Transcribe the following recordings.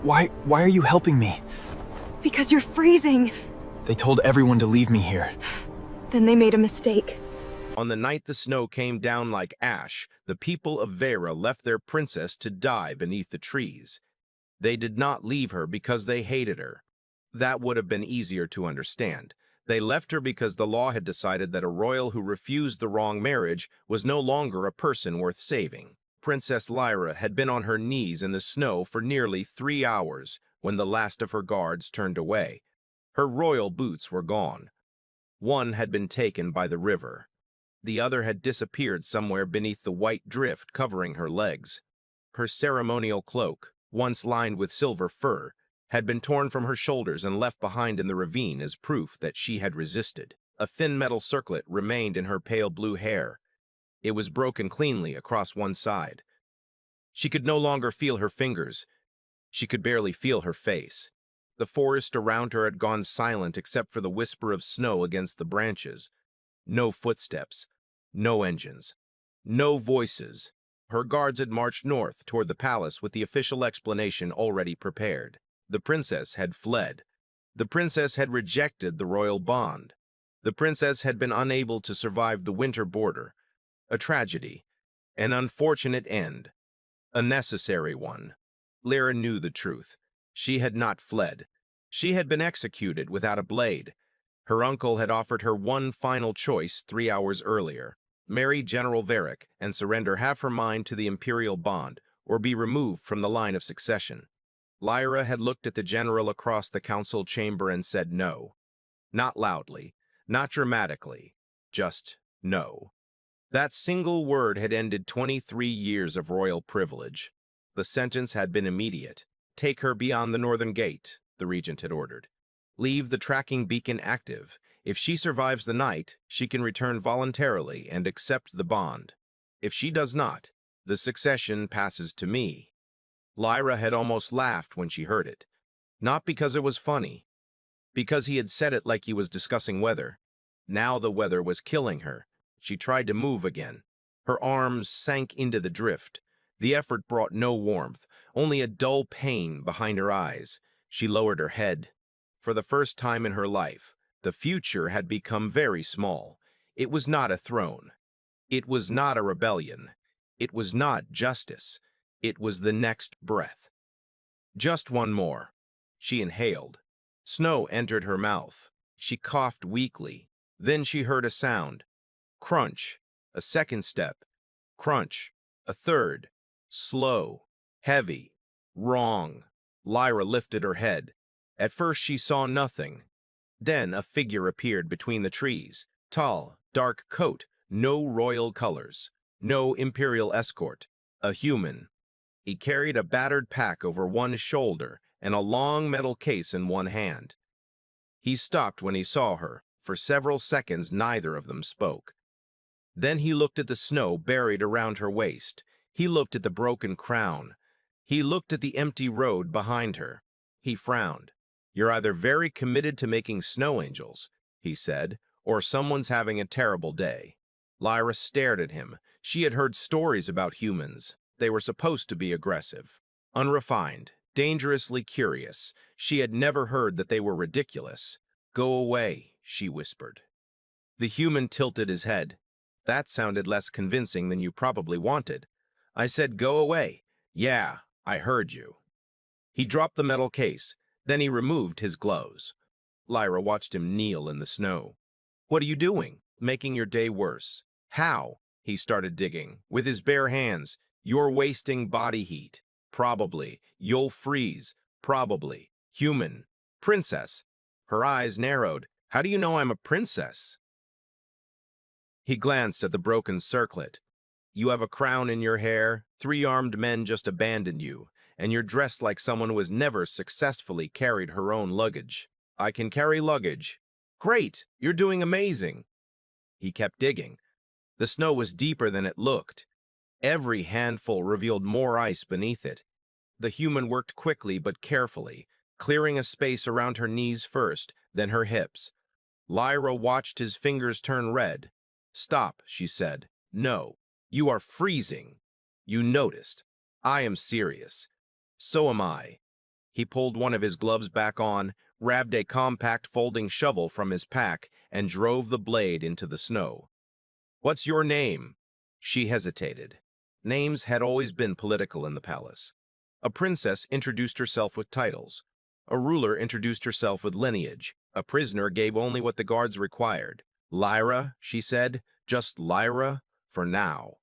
Why are you helping me? Because you're freezing. They told everyone to leave me here. Then they made a mistake. On the night the snow came down like ash, the people of Vera left their princess to die beneath the trees. They did not leave her because they hated her. That would have been easier to understand. They left her because the law had decided that a royal who refused the wrong marriage was no longer a person worth saving. Princess Lyra had been on her knees in the snow for nearly 3 hours when the last of her guards turned away. Her royal boots were gone. One had been taken by the river. The other had disappeared somewhere beneath the white drift covering her legs. Her ceremonial cloak, once lined with silver fur, had been torn from her shoulders and left behind in the ravine as proof that she had resisted. A thin metal circlet remained in her pale blue hair. It was broken cleanly across one side. She could no longer feel her fingers. She could barely feel her face. The forest around her had gone silent except for the whisper of snow against the branches. No footsteps, no engines, no voices. Her guards had marched north toward the palace with the official explanation already prepared. The princess had fled. The princess had rejected the royal bond. The princess had been unable to survive the winter border. A tragedy, an unfortunate end, a necessary one. Lyra knew the truth. She had not fled. She had been executed without a blade. Her uncle had offered her one final choice 3 hours earlier: marry General Varric and surrender half her mind to the imperial bond, or be removed from the line of succession. Lyra had looked at the general across the council chamber and said no. Not loudly, not dramatically, just no. That single word had ended 23 years of royal privilege. The sentence had been immediate. Take her beyond the northern gate, the regent had ordered. Leave the tracking beacon active. If she survives the night, she can return voluntarily and accept the bond. If she does not, the succession passes to me. Lyra had almost laughed when she heard it. Not because it was funny, because he had said it like he was discussing weather. Now the weather was killing her. She tried to move again. Her arms sank into the drift. The effort brought no warmth, only a dull pain behind her eyes. She lowered her head. For the first time in her life, the future had become very small. It was not a throne. It was not a rebellion. It was not justice. It was the next breath. Just one more. She inhaled. Snow entered her mouth. She coughed weakly. Then she heard a sound. Crunch. A second step. Crunch. A third. Slow. Heavy. Wrong. Lyra lifted her head. At first she saw nothing. Then a figure appeared between the trees. Tall, dark coat, no royal colors, no imperial escort. A human. He carried a battered pack over one shoulder and a long metal case in one hand. He stopped when he saw her. For several seconds neither of them spoke. Then he looked at the snow buried around her waist. He looked at the broken crown. He looked at the empty road behind her. He frowned. You're either very committed to making snow angels, he said, or someone's having a terrible day. Lyra stared at him. She had heard stories about humans. They were supposed to be aggressive, unrefined, dangerously curious. She had never heard that they were ridiculous. Go away, she whispered. The human tilted his head. That sounded less convincing than you probably wanted. I said go away. Yeah, I heard you. He dropped the metal case. Then he removed his gloves. Lyra watched him kneel in the snow. What are you doing? Making your day worse. How? He started digging. With his bare hands. You're wasting body heat. Probably. You'll freeze. Probably. Human. Princess. Her eyes narrowed. How do you know I'm a princess? He glanced at the broken circlet. You have a crown in your hair. 3 armed men just abandoned you, and you're dressed like someone who has never successfully carried her own luggage. I can carry luggage. Great, you're doing amazing. He kept digging. The snow was deeper than it looked. Every handful revealed more ice beneath it. The human worked quickly but carefully, clearing a space around her knees first, then her hips. Lyra watched his fingers turn red. Stop, she said. No, you are freezing. You noticed. I am serious. So am I. He pulled one of his gloves back on, grabbed a compact folding shovel from his pack, and drove the blade into the snow. "What's your name?" She hesitated. Names had always been political in the palace. A princess introduced herself with titles. A ruler introduced herself with lineage. A prisoner gave only what the guards required. "Lyra," she said, "just Lyra, for now."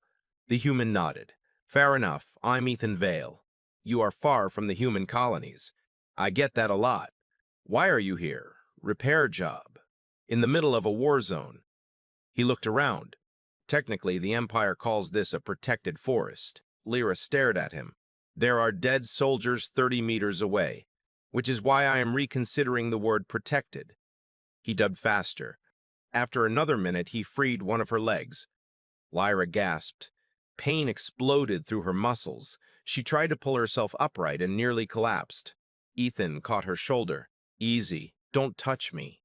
The human nodded. "Fair enough, I'm Ethan Vale. You are far from the human colonies. I get that a lot. Why are you here? Repair job. In the middle of a war zone." He looked around. Technically, the Empire calls this a protected forest. Lyra stared at him. "There are dead soldiers 30 meters away, which is why I am reconsidering the word protected." He dubbed faster. After another minute, he freed one of her legs. Lyra gasped. Pain exploded through her muscles. She tried to pull herself upright and nearly collapsed. Ethan caught her shoulder. "Easy, don't touch me."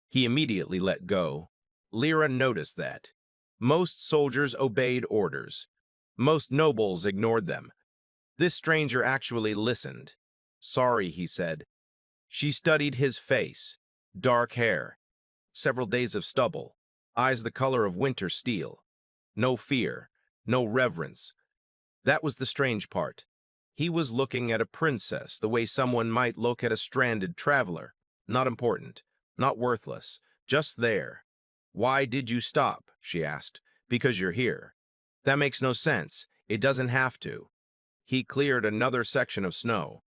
He immediately let go. Lyra noticed that. Most soldiers obeyed orders. Most nobles ignored them. This stranger actually listened. "Sorry," he said. She studied his face. Dark hair. Several days of stubble. Eyes the color of winter steel. No fear. No reverence. That was the strange part. He was looking at a princess the way someone might look at a stranded traveler. Not important. Not worthless. Just there. "Why did you stop?" she asked. "Because you're here." "That makes no sense. It doesn't have to." He cleared another section of snow.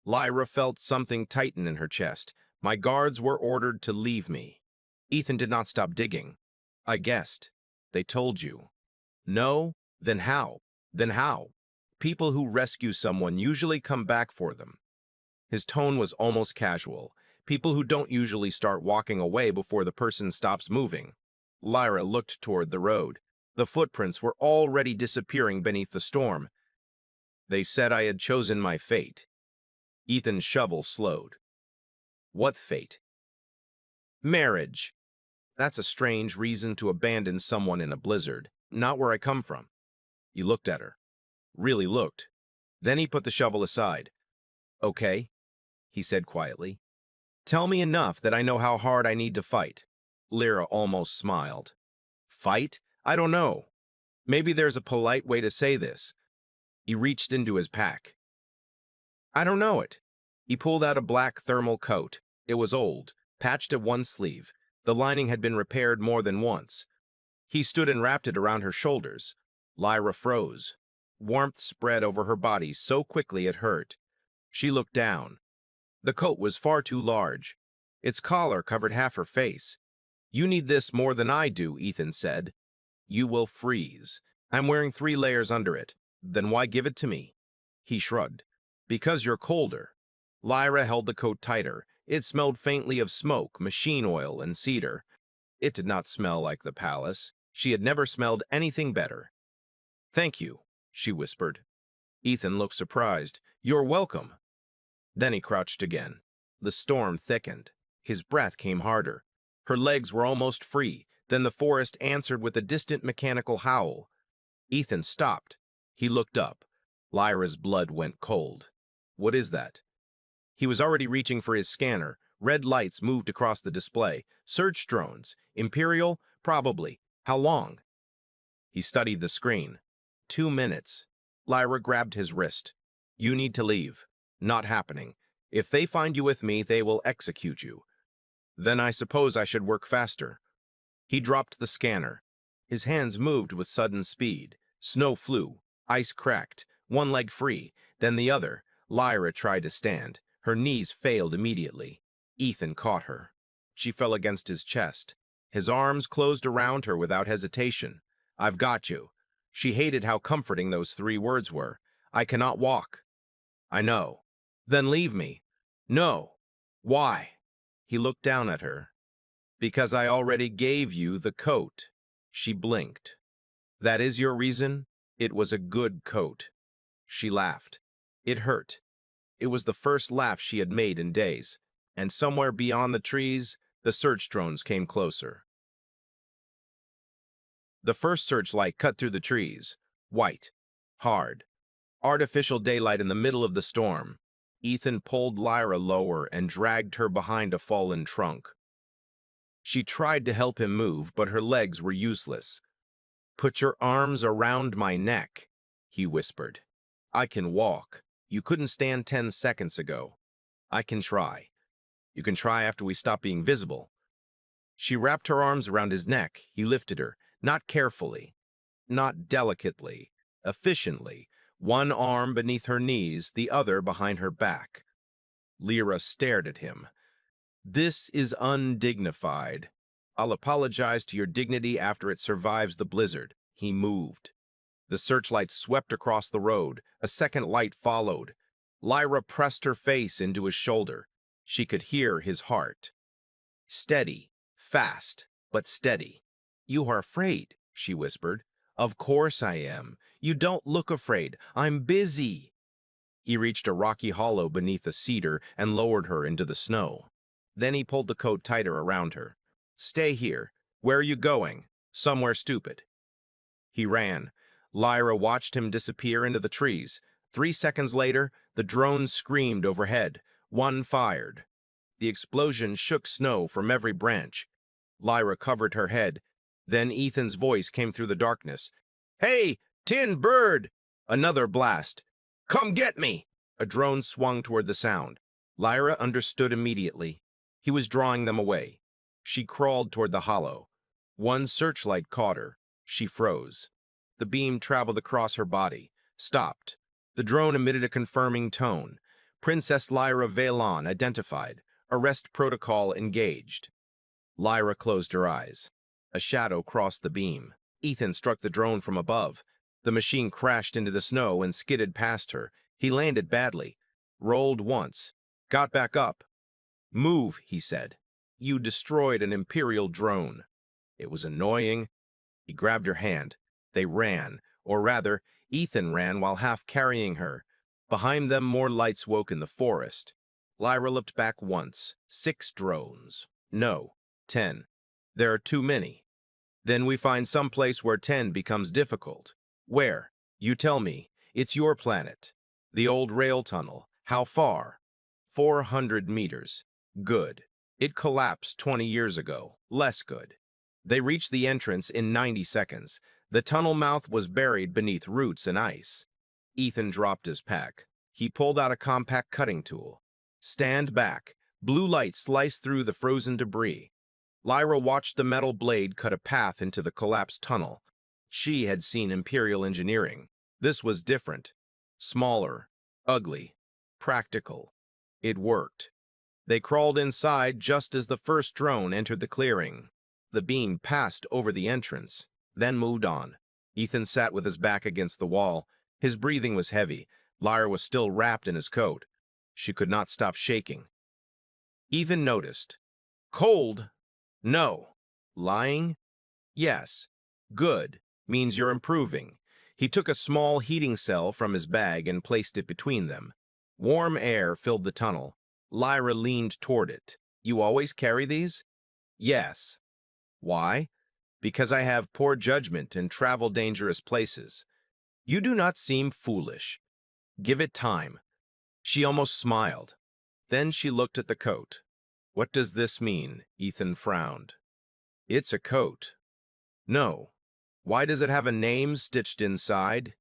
Lyra felt something tighten in her chest. "My guards were ordered to leave me." Ethan did not stop digging. "I guessed. They told you." "No? Then how? Then how? People who rescue someone usually come back for them." His tone was almost casual. People who don't usually start walking away before the person stops moving. Lyra looked toward the road. The footprints were already disappearing beneath the storm. "They said I had chosen my fate." Ethan's shovel slowed. "What fate?" "Marriage. That's a strange reason to abandon someone in a blizzard. Not where I come from." He looked at her. Really looked. Then he put the shovel aside. "Okay," he said quietly. "Tell me enough that I know how hard I need to fight." Lyra almost smiled. "Fight? I don't know. Maybe there's a polite way to say this." He reached into his pack. "I don't know it." He pulled out a black thermal coat. It was old, patched at one sleeve. The lining had been repaired more than once. He stood and wrapped it around her shoulders. Lyra froze. Warmth spread over her body so quickly it hurt. She looked down. The coat was far too large. Its collar covered half her face. "You need this more than I do," Ethan said. "You will freeze. I'm wearing 3 layers under it. Then why give it to me?" He shrugged. "Because you're colder." Lyra held the coat tighter. It smelled faintly of smoke, machine oil, and cedar. It did not smell like the palace. She had never smelled anything better. "Thank you," she whispered. Ethan looked surprised. "You're welcome." Then he crouched again. The storm thickened. His breath came harder. Her legs were almost free. Then the forest answered with a distant mechanical howl. Ethan stopped. He looked up. Lyra's blood went cold. "What is that?" He was already reaching for his scanner. Red lights moved across the display. "Search drones. Imperial? Probably. How long?" He studied the screen. 2 minutes. Lyra grabbed his wrist. "You need to leave." "Not happening. If they find you with me, they will execute you." "Then I suppose I should work faster." He dropped the scanner. His hands moved with sudden speed. Snow flew. Ice cracked. One leg free, then the other. Lyra tried to stand. Her knees failed immediately. Ethan caught her. She fell against his chest. His arms closed around her without hesitation. "I've got you." She hated how comforting those 3 words were. "I cannot walk." "I know." "Then leave me." "No." "Why?" He looked down at her. "Because I already gave you the coat." She blinked. "That is your reason?" "It was a good coat." She laughed. It hurt. It was the first laugh she had made in days. And somewhere beyond the trees, the search drones came closer. The first searchlight cut through the trees. White. Hard. Artificial daylight in the middle of the storm. Ethan pulled Lyra lower and dragged her behind a fallen trunk. She tried to help him move, but her legs were useless. "Put your arms around my neck," he whispered. "I can walk. You couldn't stand 10 seconds ago. I can try. You can try after we stop being visible." She wrapped her arms around his neck. He lifted her, not carefully, not delicately, efficiently, one arm beneath her knees, the other behind her back. Lyra stared at him. "This is undignified. I'll apologize to your dignity after it survives the blizzard." He moved. The searchlight swept across the road. A second light followed. Lyra pressed her face into his shoulder. She could hear his heart. Steady, fast, but steady. "You are afraid," she whispered. "Of course I am. You don't look afraid. I'm busy." He reached a rocky hollow beneath a cedar and lowered her into the snow. Then he pulled the coat tighter around her. "Stay here. Where are you going?" "Somewhere stupid." He ran. Lyra watched him disappear into the trees. 3 seconds later, the drone screamed overhead. One fired. The explosion shook snow from every branch. Lyra covered her head. Then Ethan's voice came through the darkness. "Hey, Tin Bird!" Another blast. "Come get me!" A drone swung toward the sound. Lyra understood immediately. He was drawing them away. She crawled toward the hollow. One searchlight caught her. She froze. The beam traveled across her body, stopped. The drone emitted a confirming tone. "Princess Lyra Valon identified. Arrest protocol engaged." Lyra closed her eyes. A shadow crossed the beam. Ethan struck the drone from above. The machine crashed into the snow and skidded past her. He landed badly. Rolled once. Got back up. "Move," he said. "You destroyed an Imperial drone." It was annoying. He grabbed her hand. They ran, or rather, Ethan ran while half carrying her. Behind them, more lights woke in the forest. Lyra looked back once. 6 drones. No, 10. There are too many. Then we find some place where 10 becomes difficult. Where? You tell me. It's your planet. The old rail tunnel. How far? 400 meters. Good. It collapsed 20 years ago. Less good. They reached the entrance in 90 seconds. The tunnel mouth was buried beneath roots and ice. Ethan dropped his pack. He pulled out a compact cutting tool. "Stand back." Blue light sliced through the frozen debris. Lyra watched the metal blade cut a path into the collapsed tunnel. She had seen Imperial engineering. This was different. Smaller, ugly, practical. It worked. They crawled inside just as the first drone entered the clearing. The beam passed over the entrance, then moved on. Ethan sat with his back against the wall. His breathing was heavy. Lyra was still wrapped in his coat. She could not stop shaking. Ethan noticed. "Cold? No. Lying? Yes. Good. Means you're improving." He took a small heating cell from his bag and placed it between them. Warm air filled the tunnel. Lyra leaned toward it. "You always carry these?" "Yes." "Why?" "Because I have poor judgment and travel dangerous places." "You do not seem foolish. Give it time." She almost smiled. Then she looked at the coat. "What does this mean?" Ethan frowned. "It's a coat." "No. Why does it have a name stitched inside?"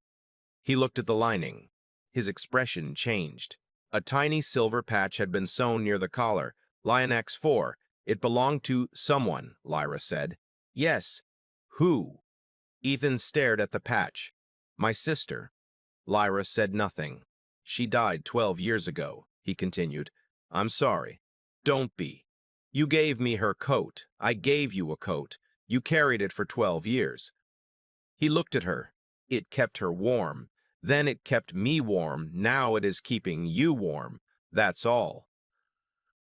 He looked at the lining. His expression changed. A tiny silver patch had been sewn near the collar. Lion X4. "It belonged to someone," Lyra said. "Yes. Who?" Ethan stared at the patch. "My sister." Lyra said nothing. "She died 12 years ago," he continued. "I'm sorry." "Don't be. You gave me her coat. I gave you a coat. You carried it for 12 years. He looked at her. "It kept her warm. Then it kept me warm. Now it is keeping you warm. That's all."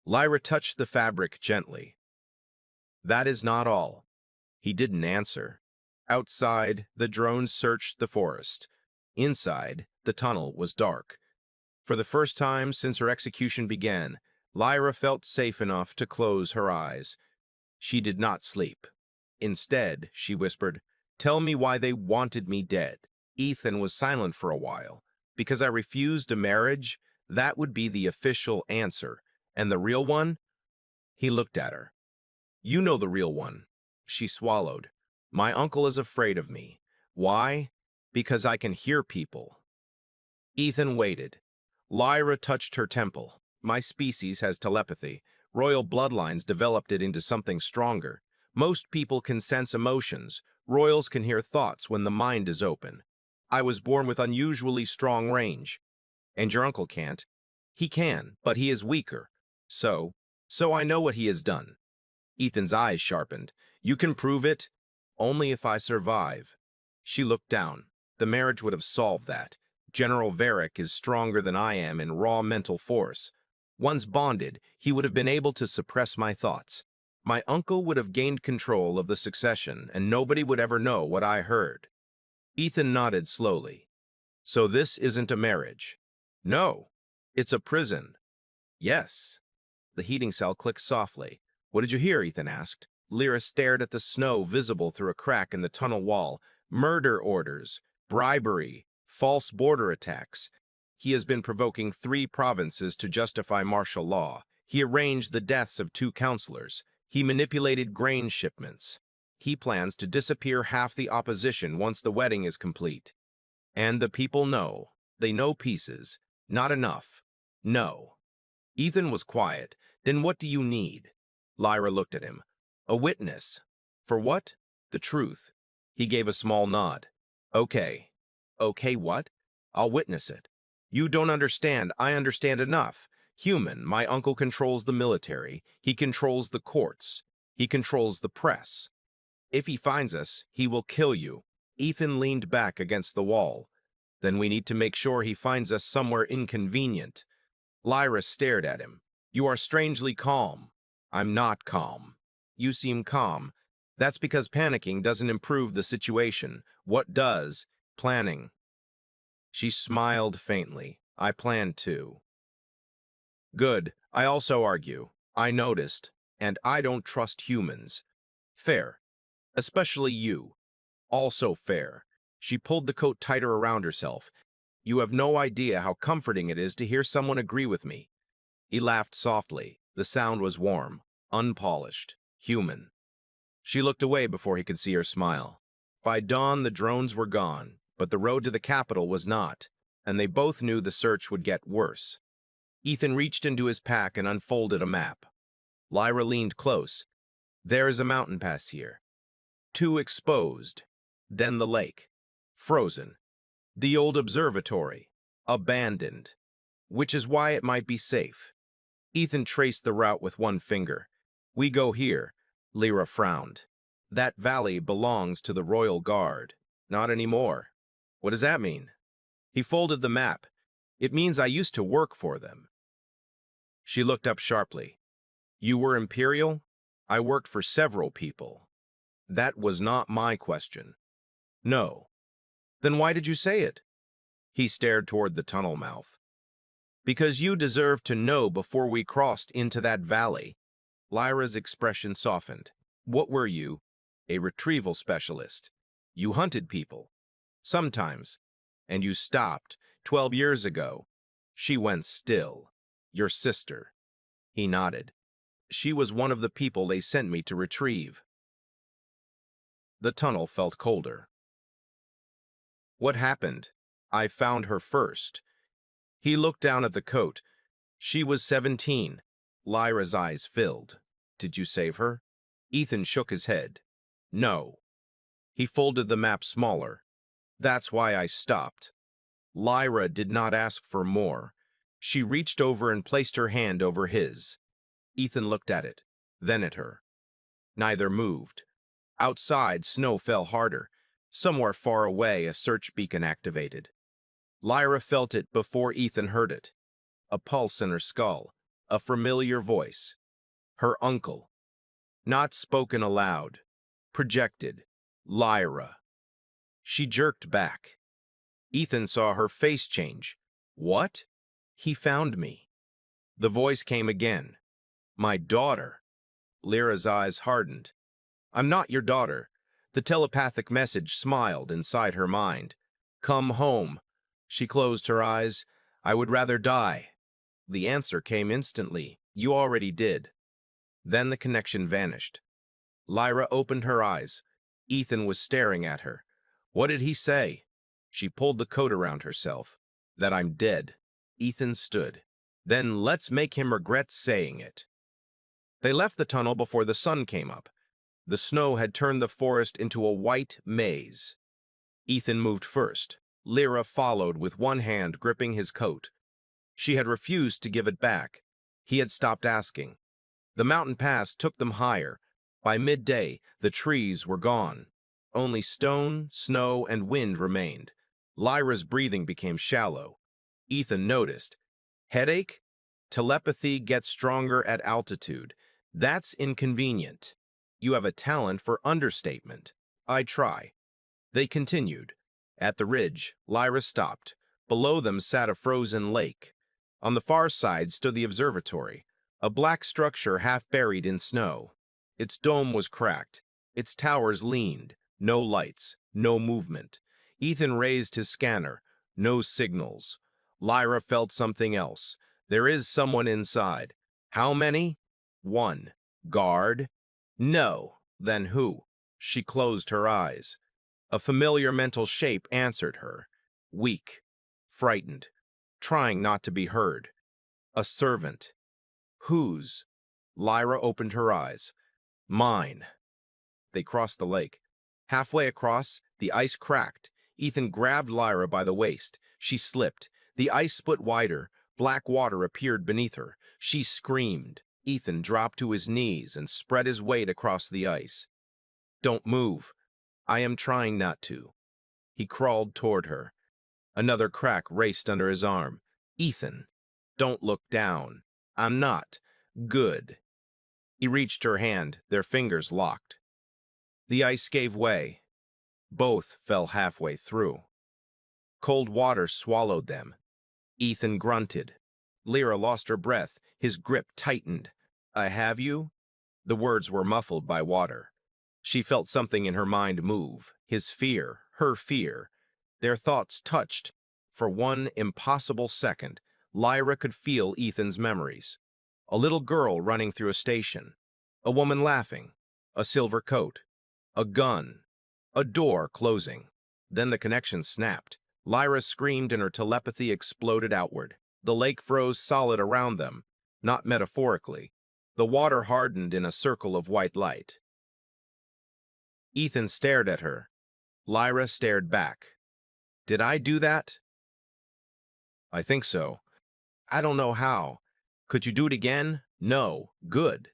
Lyra touched the fabric gently. "That is not all." He didn't answer. Outside, the drone searched the forest. Inside, the tunnel was dark. For the first time since her execution began, Lyra felt safe enough to close her eyes. She did not sleep. Instead, she whispered, "Tell me why they wanted me dead." Ethan was silent for a while. "Because I refused a marriage? That would be the official answer. And the real one? He looked at her. You know the real one. She swallowed. My uncle is afraid of me. Why? Because I can hear people. Ethan waited. Lyra touched her temple. My species has telepathy. Royal bloodlines developed it into something stronger. Most people can sense emotions. Royals can hear thoughts when the mind is open. I was born with unusually strong range. And your uncle can't. He can, but he is weaker. So I know what he has done. Ethan's eyes sharpened. You can prove it? Only if I survive. She looked down. The marriage would have solved that. General Varric is stronger than I am in raw mental force. Once bonded, he would have been able to suppress my thoughts. My uncle would have gained control of the succession, and nobody would ever know what I heard. Ethan nodded slowly. So this isn't a marriage? No, it's a prison. Yes. The heating cell clicked softly. What did you hear? Ethan asked. Lyra stared at the snow visible through a crack in the tunnel wall. Murder orders, bribery, false border attacks. He has been provoking 3 provinces to justify martial law. He arranged the deaths of 2 counselors. He manipulated grain shipments. He plans to disappear half the opposition once the wedding is complete. And the people know. They know pieces. Not enough. No. Ethan was quiet. Then what do you need? Lyra looked at him. A witness. For what? The truth. He gave a small nod. Okay. Okay, what? I'll witness it. You don't understand. I understand enough. Human, my uncle controls the military. He controls the courts. He controls the press. If he finds us, he will kill you. Ethan leaned back against the wall. Then we need to make sure he finds us somewhere inconvenient. Lyra stared at him. You are strangely calm. I'm not calm. You seem calm. That's because panicking doesn't improve the situation. What does? Planning. She smiled faintly. I planned too. Good. I also argue. I noticed. And I don't trust humans. Fair. Especially you. Also fair. She pulled the coat tighter around herself. You have no idea how comforting it is to hear someone agree with me. He laughed softly. The sound was warm, unpolished, human. She looked away before he could see her smile. By dawn, the drones were gone, but the road to the capital was not, and they both knew the search would get worse. Ethan reached into his pack and unfolded a map. Lyra leaned close. There is a mountain pass here. 2 exposed. Then the lake. Frozen. The old observatory. Abandoned. Which is why it might be safe. Ethan traced the route with one finger. We go here. Lyra frowned. That valley belongs to the Royal Guard. Not anymore. What does that mean? He folded the map. It means I used to work for them. She looked up sharply. You were Imperial? I worked for several people. That was not my question. No. Then why did you say it? He stared toward the tunnel mouth. Because you deserved to know before we crossed into that valley. Lyra's expression softened. What were you? A retrieval specialist. You hunted people. Sometimes. And you stopped 12 years ago. She went still. Your sister. He nodded. She was one of the people they sent me to retrieve. The tunnel felt colder. What happened? I found her first. He looked down at the coat. She was 17. Lyra's eyes filled. Did you save her? Ethan shook his head. No. He folded the map smaller. That's why I stopped. Lyra did not ask for more. She reached over and placed her hand over his. Ethan looked at it, then at her. Neither moved. Outside, snow fell harder. Somewhere far away, a search beacon activated. Lyra felt it before Ethan heard it. A pulse in her skull, a familiar voice. Her uncle. Not spoken aloud. Projected. Lyra. She jerked back. Ethan saw her face change. What? He found me. The voice came again. My daughter. Lyra's eyes hardened. I'm not your daughter. The telepathic message smiled inside her mind. Come home. She closed her eyes. I would rather die. The answer came instantly. You already did. Then the connection vanished. Lyra opened her eyes. Ethan was staring at her. What did he say? She pulled the coat around herself. That I'm dead. Ethan stood. Then let's make him regret saying it. They left the tunnel before the sun came up. The snow had turned the forest into a white maze. Ethan moved first. Lyra followed with one hand gripping his coat. She had refused to give it back. He had stopped asking. The mountain pass took them higher. By midday, the trees were gone. Only stone, snow, and wind remained. Lyra's breathing became shallow. Ethan noticed. Headache? Telepathy gets stronger at altitude. That's inconvenient. You have a talent for understatement. I try. They continued. At the ridge, Lyra stopped. Below them sat a frozen lake. On the far side stood the observatory, a black structure half buried in snow. Its dome was cracked. Its towers leaned. No lights, no movement. Ethan raised his scanner. No signals. Lyra felt something else. There is someone inside. How many? One. Guard? No. Then who? She closed her eyes. A familiar mental shape answered her. Weak. Frightened. Trying not to be heard. A servant. Whose? Lyra opened her eyes. Mine. They crossed the lake. Halfway across, the ice cracked. Ethan grabbed Lyra by the waist. She slipped. The ice split wider. Black water appeared beneath her. She screamed. Ethan dropped to his knees and spread his weight across the ice. Don't move. I am trying not to. He crawled toward her. Another crack raced under his arm. Ethan, don't look down. I'm not. Good. He reached her hand, their fingers locked. The ice gave way. Both fell halfway through. Cold water swallowed them. Ethan grunted. Lyra lost her breath. His grip tightened. I have you? The words were muffled by water. She felt something in her mind move. His fear, her fear. Their thoughts touched. For one impossible second, Lyra could feel Ethan's memories. A little girl running through a station. A woman laughing. A silver coat. A gun. A door closing. Then the connection snapped. Lyra screamed and her telepathy exploded outward. The lake froze solid around them, not metaphorically. The water hardened in a circle of white light. Ethan stared at her. Lyra stared back. Did I do that? I think so. I don't know how. Could you do it again? No. Good.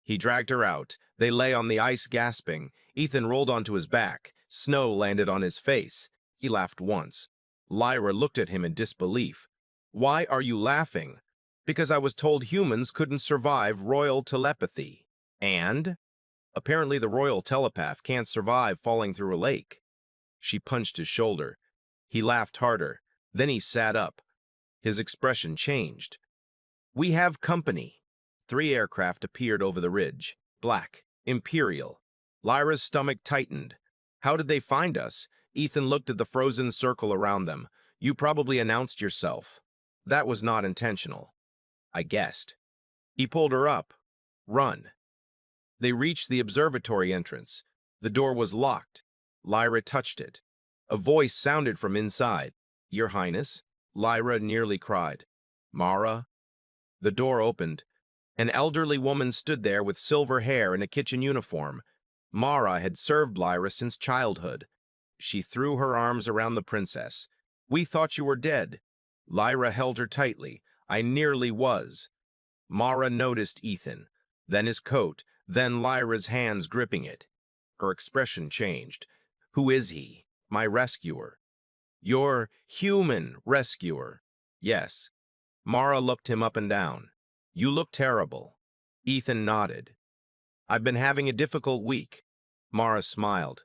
He dragged her out. They lay on the ice gasping. Ethan rolled onto his back. Snow landed on his face. He laughed once. Lyra looked at him in disbelief. Why are you laughing? Because I was told humans couldn't survive royal telepathy. And? Apparently the royal telepath can't survive falling through a lake. She punched his shoulder. He laughed harder. Then he sat up. His expression changed. We have company. 3 aircraft appeared over the ridge. Black. Imperial. Lyra's stomach tightened. How did they find us? Ethan looked at the frozen circle around them. You probably announced yourself. That was not intentional. I guessed. He pulled her up. Run. They reached the observatory entrance. The door was locked. Lyra touched it. A voice sounded from inside. Your Highness? Lyra nearly cried. Mara? The door opened. An elderly woman stood there with silver hair and a kitchen uniform. Mara had served Lyra since childhood. She threw her arms around the princess. We thought you were dead. Lyra held her tightly. I nearly was. Mara noticed Ethan, then his coat, then Lyra's hands gripping it. Her expression changed. Who is he? My rescuer. Your human rescuer. Yes. Mara looked him up and down. You look terrible. Ethan nodded. I've been having a difficult week. Mara smiled.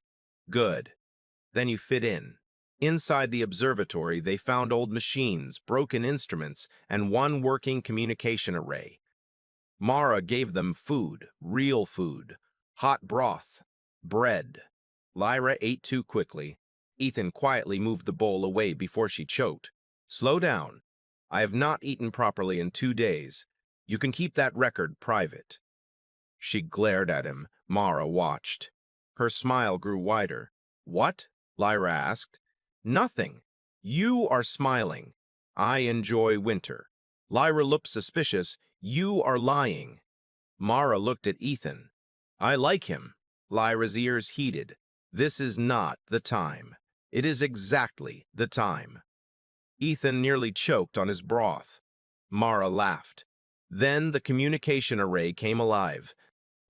Good. Then you fit in. Inside the observatory, they found old machines, broken instruments, and one working communication array. Mara gave them food, real food, hot broth, bread. Lyra ate too quickly. Ethan quietly moved the bowl away before she choked. Slow down. I have not eaten properly in 2 days. You can keep that record private." She glared at him. Mara watched. Her smile grew wider. "What?" Lyra asked. "Nothing. You are smiling. I enjoy winter." Lyra looked suspicious. "You are lying." Mara looked at Ethan. "I like him." Lyra's ears heated. "This is not the time. It is exactly the time." Ethan nearly choked on his broth. Mara laughed. Then the communication array came alive.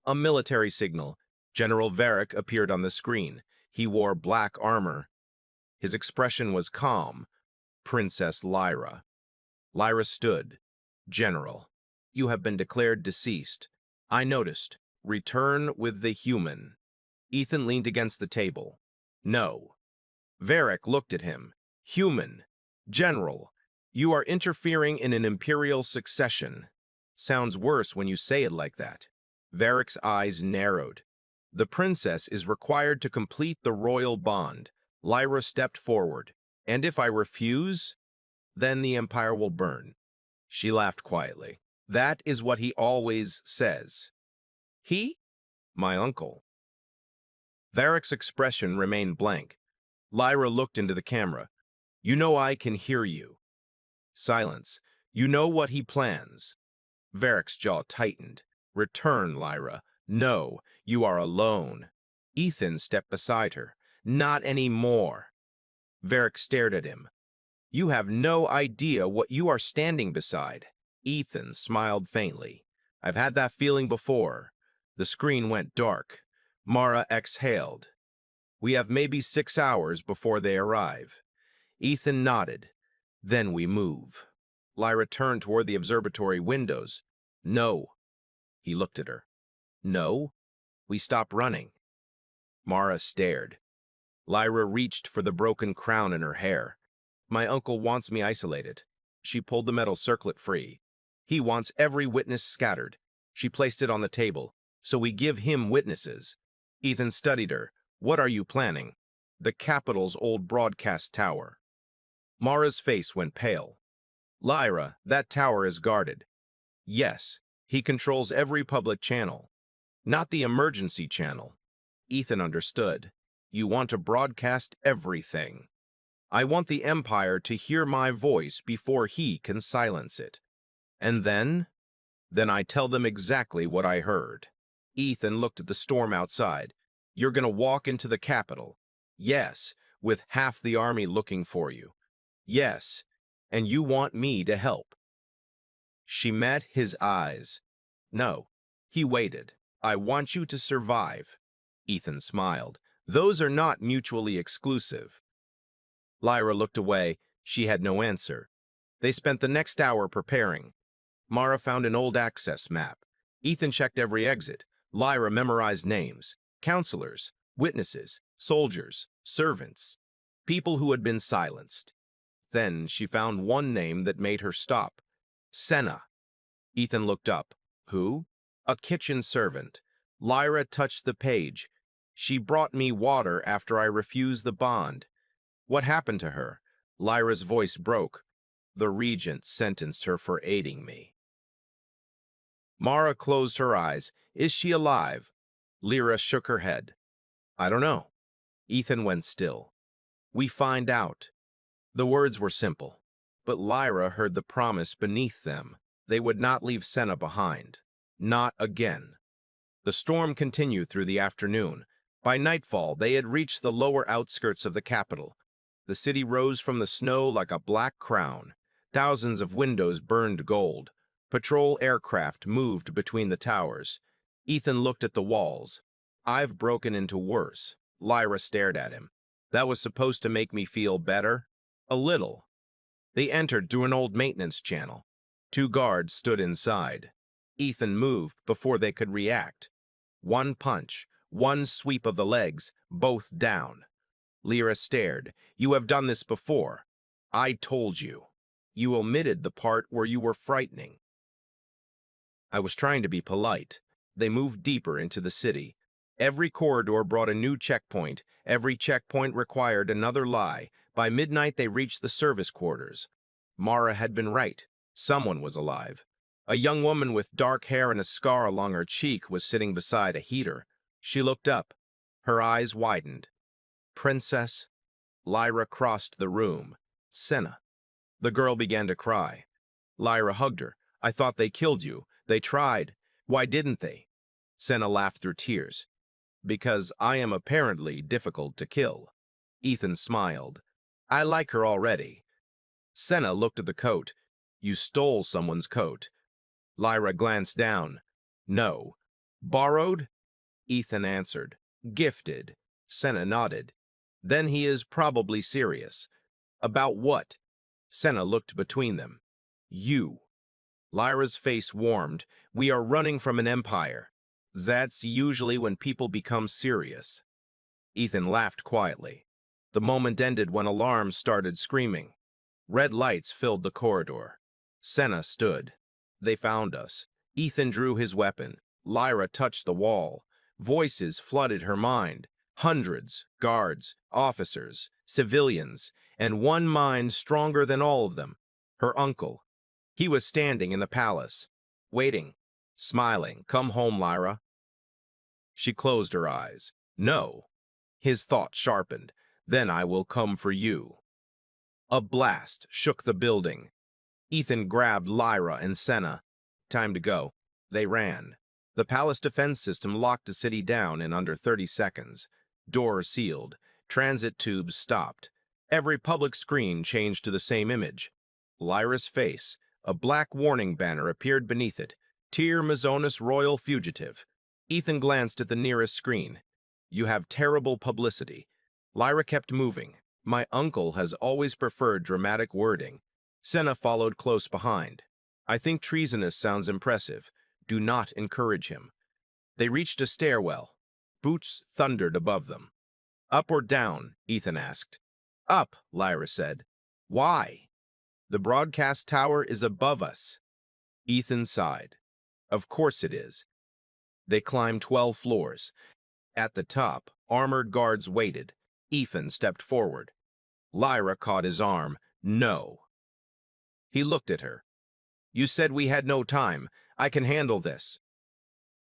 A military signal. General Varric appeared on the screen. He wore black armor. His expression was calm. "Princess Lyra." Lyra stood. "General, you have been declared deceased. I noticed. Return with the human." Ethan leaned against the table. "No." Varric looked at him. "Human. General, you are interfering in an imperial succession." "Sounds worse when you say it like that." Varric's eyes narrowed. "The princess is required to complete the royal bond." Lyra stepped forward. "And if I refuse, then the empire will burn." She laughed quietly. "That is what he always says." "He?" "My uncle." Varric's expression remained blank. Lyra looked into the camera. "You know I can hear you." Silence. "You know what he plans." Varric's jaw tightened. "Return, Lyra." "No, you are alone." Ethan stepped beside her. "Not anymore." Varric stared at him. "You have no idea what you are standing beside." Ethan smiled faintly. "I've had that feeling before." The screen went dark. Mara exhaled. "We have maybe 6 hours before they arrive." Ethan nodded. "Then we move." Lyra turned toward the observatory windows. "No." He looked at her. "No, we stop running." Mara stared. Lyra reached for the broken crown in her hair. "My uncle wants me isolated." She pulled the metal circlet free. "He wants every witness scattered." She placed it on the table. "So we give him witnesses." Ethan studied her. "What are you planning?" "The capital's old broadcast tower." Mara's face went pale. "Lyra, that tower is guarded." "Yes, he controls every public channel." "Not the emergency channel." Ethan understood. "You want to broadcast everything." "I want the Empire to hear my voice before he can silence it." "And then?" "Then I tell them exactly what I heard." Ethan looked at the storm outside. "You're gonna walk into the capital." "Yes, with half the army looking for you." "Yes, and you want me to help." She met his eyes. "No." He waited. "I want you to survive." Ethan smiled. "Those are not mutually exclusive." Lyra looked away. She had no answer. They spent the next hour preparing. Mara found an old access map. Ethan checked every exit. Lyra memorized names. Counselors, witnesses, soldiers, servants, people who had been silenced. Then she found one name that made her stop. Senna. Ethan looked up. "Who?" "A kitchen servant." Lyra touched the page. "She brought me water after I refused the bond." "What happened to her?" Lyra's voice broke. "The regent sentenced her for aiding me." Mara closed her eyes. "Is she alive?" Lyra shook her head. "I don't know." Ethan went still. "We find out." The words were simple, but Lyra heard the promise beneath them. They would not leave Senna behind. Not again. The storm continued through the afternoon. By nightfall, they had reached the lower outskirts of the capital. The city rose from the snow like a black crown. Thousands of windows burned gold. Patrol aircraft moved between the towers. Ethan looked at the walls. "I've broken into worse." Lyra stared at him. "That was supposed to make me feel better?" "A little." They entered through an old maintenance channel. 2 guards stood inside. Ethan moved before they could react. One punch, one sweep of the legs, both down. Lyra stared. "You have done this before." "I told you." "You omitted the part where you were frightening." "I was trying to be polite." They moved deeper into the city. Every corridor brought a new checkpoint. Every checkpoint required another lie. By midnight, they reached the service quarters. Mara had been right. Someone was alive. A young woman with dark hair and a scar along her cheek was sitting beside a heater. She looked up. Her eyes widened. Princess? Lyra crossed the room. Senna. The girl began to cry. Lyra hugged her. I thought they killed you. They tried. Why didn't they? Senna laughed through tears. Because I am apparently difficult to kill. Ethan smiled. I like her already. Senna looked at the coat. You stole someone's coat. Lyra glanced down. No. Borrowed? Ethan answered. Gifted. Senna nodded. Then he is probably serious. About what? Senna looked between them. You. Lyra's face warmed. We are running from an empire. That's usually when people become serious. Ethan laughed quietly. The moment ended when alarms started screaming. Red lights filled the corridor. Senna stood. They found us. Ethan drew his weapon. Lyra touched the wall. Voices flooded her mind. Hundreds, guards, officers, civilians, and one mind stronger than all of them. Her uncle. He was standing in the palace, waiting, smiling. Come home, Lyra. She closed her eyes. No. His thought sharpened. Then I will come for you. A blast shook the building. Ethan grabbed Lyra and Senna. Time to go. They ran. The palace defense system locked the city down in under 30 seconds. Doors sealed. Transit tubes stopped. Every public screen changed to the same image. Lyra's face. A black warning banner appeared beneath it. Tyr Mazonis Royal Fugitive. Ethan glanced at the nearest screen. You have terrible publicity. Lyra kept moving. My uncle has always preferred dramatic wording. Senna followed close behind. I think treasonous sounds impressive. Do not encourage him. They reached a stairwell. Boots thundered above them. Up or down? Ethan asked. Up, Lyra said. Why? The broadcast tower is above us. Ethan sighed. Of course it is. They climbed 12 floors. At the top, armored guards waited. Ethan stepped forward. Lyra caught his arm. No. He looked at her. You said we had no time. I can handle this.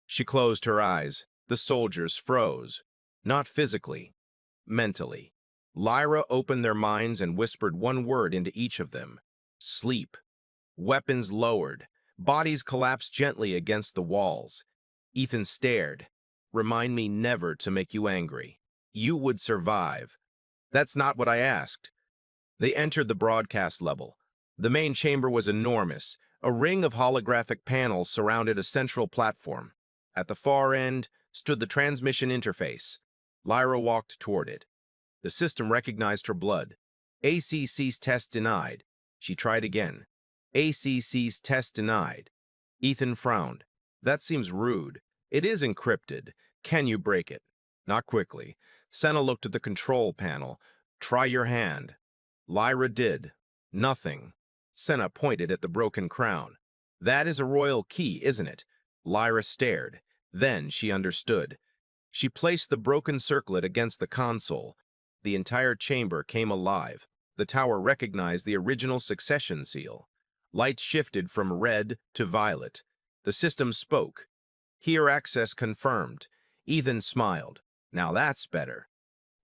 She closed her eyes. The soldiers froze. Not physically, mentally. Lyra opened their minds and whispered one word into each of them. Sleep. Weapons lowered. Bodies collapsed gently against the walls. Ethan stared. Remind me never to make you angry. You would survive. That's not what I asked. They entered the broadcast level. The main chamber was enormous. A ring of holographic panels surrounded a central platform. At the far end stood the transmission interface. Lyra walked toward it. The system recognized her blood. ACC's test denied. She tried again. ACC's test denied. Ethan frowned. That seems rude. It is encrypted. Can you break it? Not quickly. Senna looked at the control panel. Try your hand. Lyra did. Nothing. Senna pointed at the broken crown. That is a royal key, isn't it? Lyra stared. Then she understood. She placed the broken circlet against the console. The entire chamber came alive. The tower recognized the original succession seal. Lights shifted from red to violet. The system spoke. Here access confirmed. Ethan smiled. Now that's better.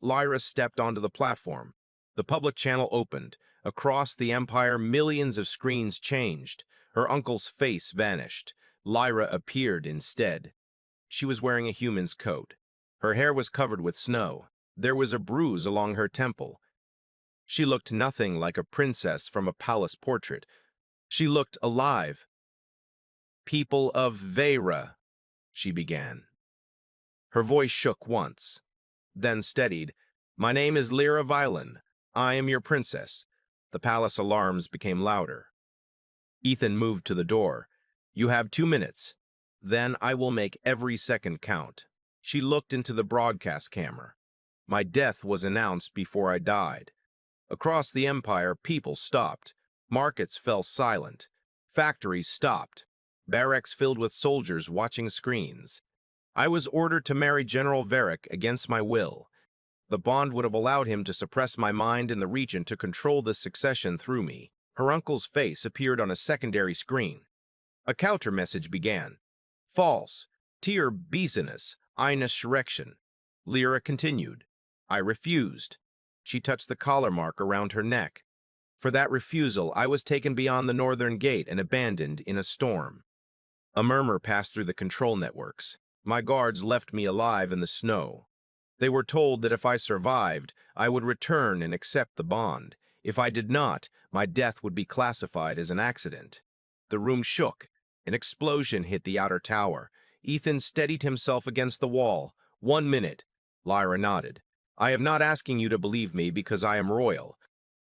Lyra stepped onto the platform. The public channel opened. Across the empire, millions of screens changed. Her uncle's face vanished. Lyra appeared instead. She was wearing a human's coat. Her hair was covered with snow. There was a bruise along her temple. She looked nothing like a princess from a palace portrait. She looked alive. People of Vera, she began. Her voice shook once, then steadied. My name is Lyra Violin. I am your princess. The palace alarms became louder. Ethan moved to the door. You have 2 minutes. Then I will make every second count. She looked into the broadcast camera. My death was announced before I died. Across the empire, people stopped. Markets fell silent. Factories stopped. Barracks filled with soldiers watching screens. I was ordered to marry General Varric against my will. The bond would have allowed him to suppress my mind and the regent to control the succession through me. Her uncle's face appeared on a secondary screen. A counter message began. False. Tier business. Eine Schreckchen. Lyra continued. I refused. She touched the collar mark around her neck. For that refusal, I was taken beyond the northern gate and abandoned in a storm. A murmur passed through the control networks. My guards left me alive in the snow. They were told that if I survived, I would return and accept the bond. If I did not, my death would be classified as an accident. The room shook. An explosion hit the outer tower. Ethan steadied himself against the wall. 1 minute. Lyra nodded. I am not asking you to believe me because I am royal.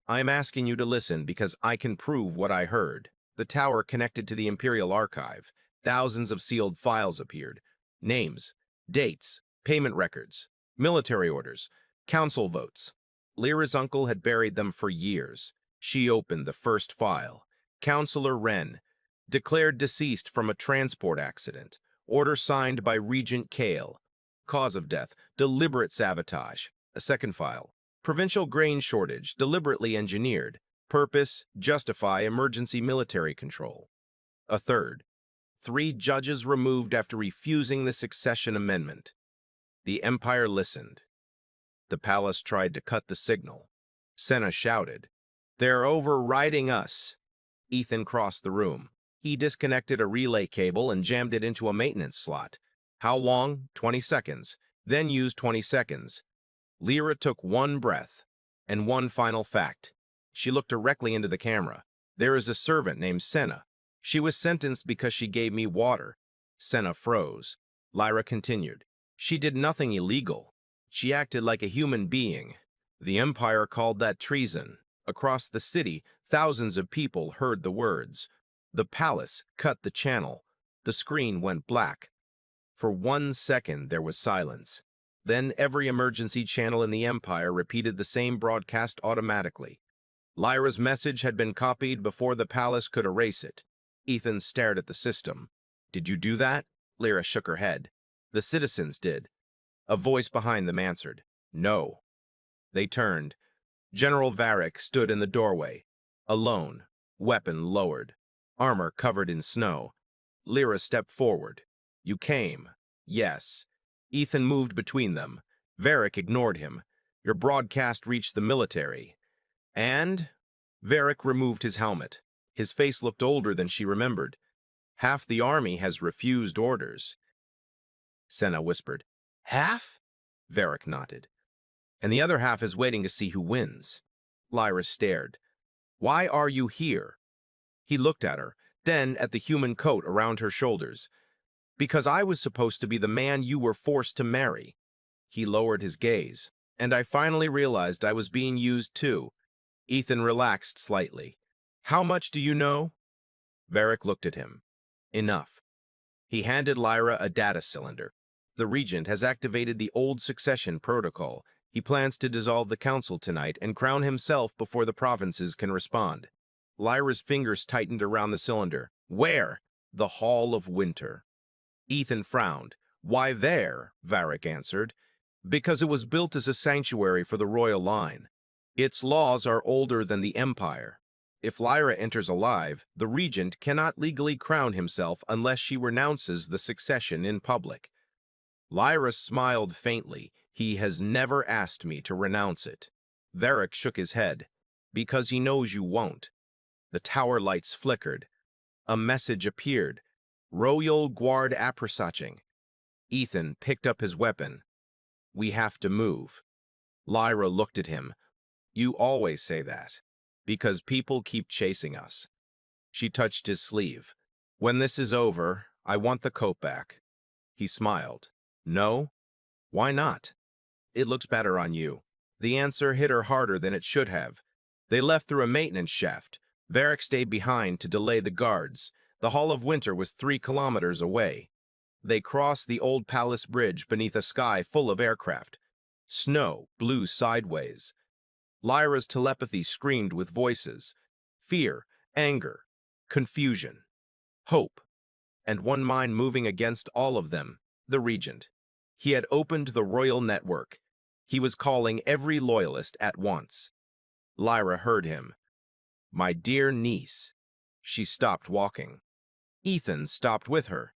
I am asking you to listen because I can prove what I heard. The tower connected to the Imperial Archive. Thousands of sealed files appeared. Names, dates, payment records, military orders, council votes. Lyra's uncle had buried them for years. She opened the first file. Councillor Wren, declared deceased from a transport accident. Order signed by Regent Kale. Cause of death, deliberate sabotage. A second file. Provincial grain shortage, deliberately engineered. Purpose, justify emergency military control. A third. 3 judges removed after refusing the succession amendment. The Empire listened. The palace tried to cut the signal. Senna shouted, They're overriding us. Ethan crossed the room. He disconnected a relay cable and jammed it into a maintenance slot. How long? 20 seconds. Then used 20 seconds. Lyra took one breath. And one final fact. She looked directly into the camera. There is a servant named Senna. She was sentenced because she gave me water. Senna froze. Lyra continued. She did nothing illegal. She acted like a human being. The Empire called that treason. Across the city, thousands of people heard the words. The palace cut the channel. The screen went black. For 1 second, there was silence. Then every emergency channel in the Empire repeated the same broadcast automatically. Lyra's message had been copied before the palace could erase it. Ethan stared at the system. Did you do that? Lyra shook her head. The citizens did. A voice behind them answered. No. They turned. General Varric stood in the doorway. Alone. Weapon lowered. Armor covered in snow. Lyra stepped forward. You came. Yes. Ethan moved between them. Varric ignored him. Your broadcast reached the military. And? Varric removed his helmet. His face looked older than she remembered. Half the army has refused orders. Senna whispered. Half? Varric nodded. And the other half is waiting to see who wins. Lyra stared. Why are you here? He looked at her, then at the human coat around her shoulders. Because I was supposed to be the man you were forced to marry. He lowered his gaze, and I finally realized I was being used too. Ethan relaxed slightly. How much do you know? Varric looked at him. Enough. He handed Lyra a data cylinder. The Regent has activated the old succession protocol. He plans to dissolve the council tonight and crown himself before the provinces can respond. Lyra's fingers tightened around the cylinder. Where? The Hall of Winter. Ethan frowned. Why there? Varric answered. Because it was built as a sanctuary for the royal line. Its laws are older than the Empire. If Lyra enters alive, the regent cannot legally crown himself unless she renounces the succession in public. Lyra smiled faintly. He has never asked me to renounce it. Varric shook his head. Because he knows you won't. The tower lights flickered. A message appeared. Royal Guard Appresaching. Ethan picked up his weapon. We have to move. Lyra looked at him. You always say that. Because people keep chasing us. She touched his sleeve. When this is over, I want the coat back. He smiled. No? Why not? It looks better on you. The answer hit her harder than it should have. They left through a maintenance shaft. Varric stayed behind to delay the guards. The Hall of Winter was 3 kilometers away. They crossed the old palace bridge beneath a sky full of aircraft. Snow blew sideways. Lyra's telepathy screamed with voices. Fear, anger, confusion, hope, and one mind moving against all of them, the regent. He had opened the royal network. He was calling every loyalist at once. Lyra heard him. My dear niece. She stopped walking. Ethan stopped with her.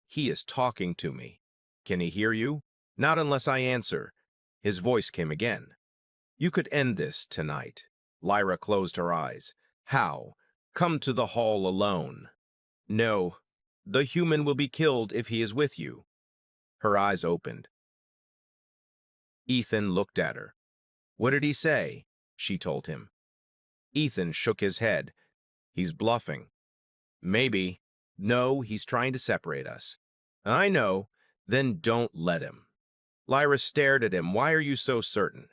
He is talking to me. Can he hear you? Not unless I answer. His voice came again. You could end this tonight. Lyra closed her eyes. How? Come to the hall alone. No. The human will be killed if he is with you. Her eyes opened. Ethan looked at her. What did he say? She told him. Ethan shook his head. He's bluffing. Maybe. No, he's trying to separate us. I know. Then don't let him. Lyra stared at him. Why are you so certain?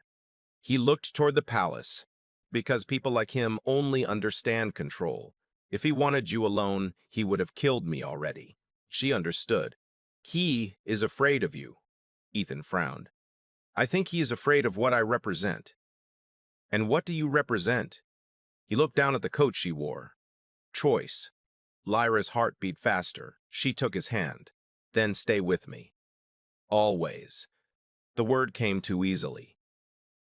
He looked toward the palace. Because people like him only understand control. If he wanted you alone, he would have killed me already. She understood. He is afraid of you. Ethan frowned. I think he is afraid of what I represent. And what do you represent? He looked down at the coat she wore. Choice. Lyra's heart beat faster. She took his hand. Then stay with me. Always. The word came too easily.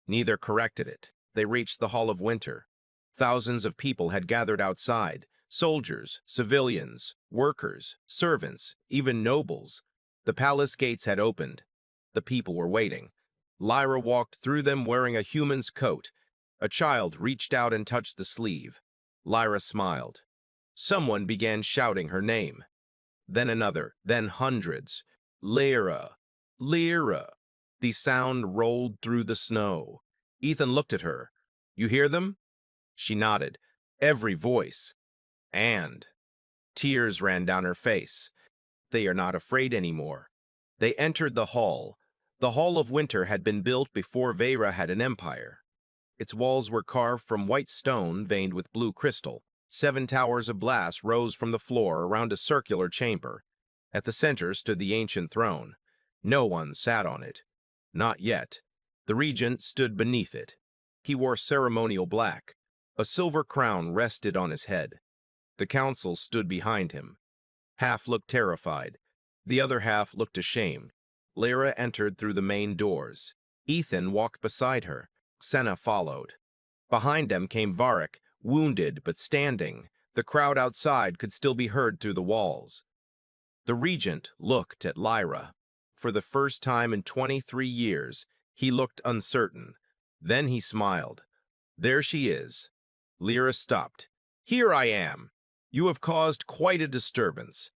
Neither corrected it. They reached the Hall of Winter. Thousands of people had gathered outside. Soldiers, civilians, workers, servants, even nobles. The palace gates had opened. The people were waiting. Lyra walked through them wearing a human's coat. A child reached out and touched the sleeve. Lyra smiled. Someone began shouting her name. Then another, then hundreds. Lyra, Lyra. The sound rolled through the snow. Ethan looked at her. You hear them? She nodded. Every voice. And tears ran down her face. They are not afraid anymore. They entered the hall. The Hall of Winter had been built before Vera had an empire. Its walls were carved from white stone veined with blue crystal. 7 towers of glass rose from the floor around a circular chamber. At the center stood the ancient throne. No one sat on it. Not yet. The regent stood beneath it. He wore ceremonial black. A silver crown rested on his head. The council stood behind him. Half looked terrified. The other half looked ashamed. Lyra entered through the main doors. Ethan walked beside her. Senna followed. Behind them came Varric, wounded but standing. The crowd outside could still be heard through the walls. The regent looked at Lyra. For the first time in 23 years, he looked uncertain. Then he smiled. There she is. Lyra stopped. Here I am. You have caused quite a disturbance.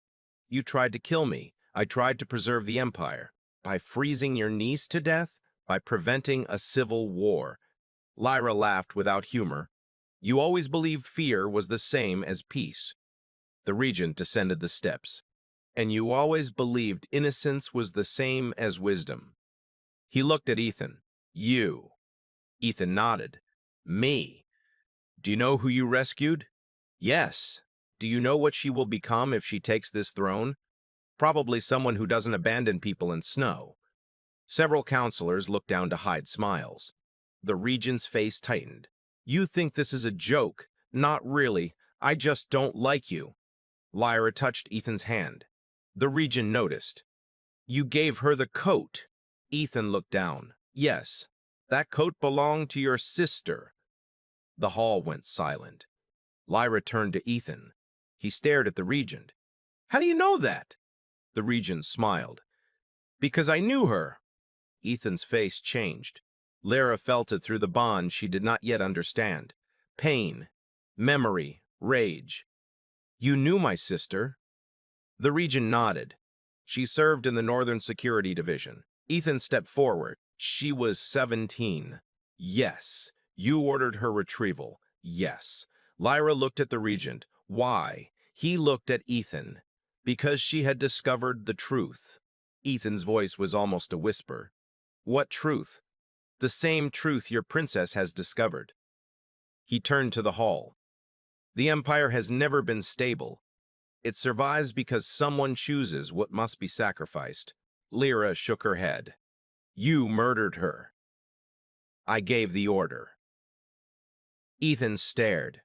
You tried to kill me. I tried to preserve the empire. By freezing your niece to death? By preventing a civil war. Lyra laughed without humor. You always believed fear was the same as peace. The regent descended the steps. And you always believed innocence was the same as wisdom. He looked at Ethan. You. Ethan nodded. Me. Do you know who you rescued? Yes. Do you know what she will become if she takes this throne? Probably someone who doesn't abandon people in snow. Several counselors looked down to hide smiles. The regent's face tightened. You think this is a joke. Not really. I just don't like you. Lyra touched Ethan's hand. The regent noticed. You gave her the coat. Ethan looked down. Yes, that coat belonged to your sister. The hall went silent. Lyra turned to Ethan. He stared at the regent. How do you know that? The regent smiled. Because I knew her. Ethan's face changed. Lyra felt it through the bond she did not yet understand. Pain, memory, rage. You knew my sister. The regent nodded. She served in the Northern Security Division. Ethan stepped forward. She was 17. Yes. You ordered her retrieval. Yes. Lyra looked at the regent. Why? He looked at Ethan. Because she had discovered the truth. Ethan's voice was almost a whisper. What truth? The same truth your princess has discovered. He turned to the hall. The empire has never been stable. It survives because someone chooses what must be sacrificed. Lyra shook her head. You murdered her. I gave the order. Ethan stared.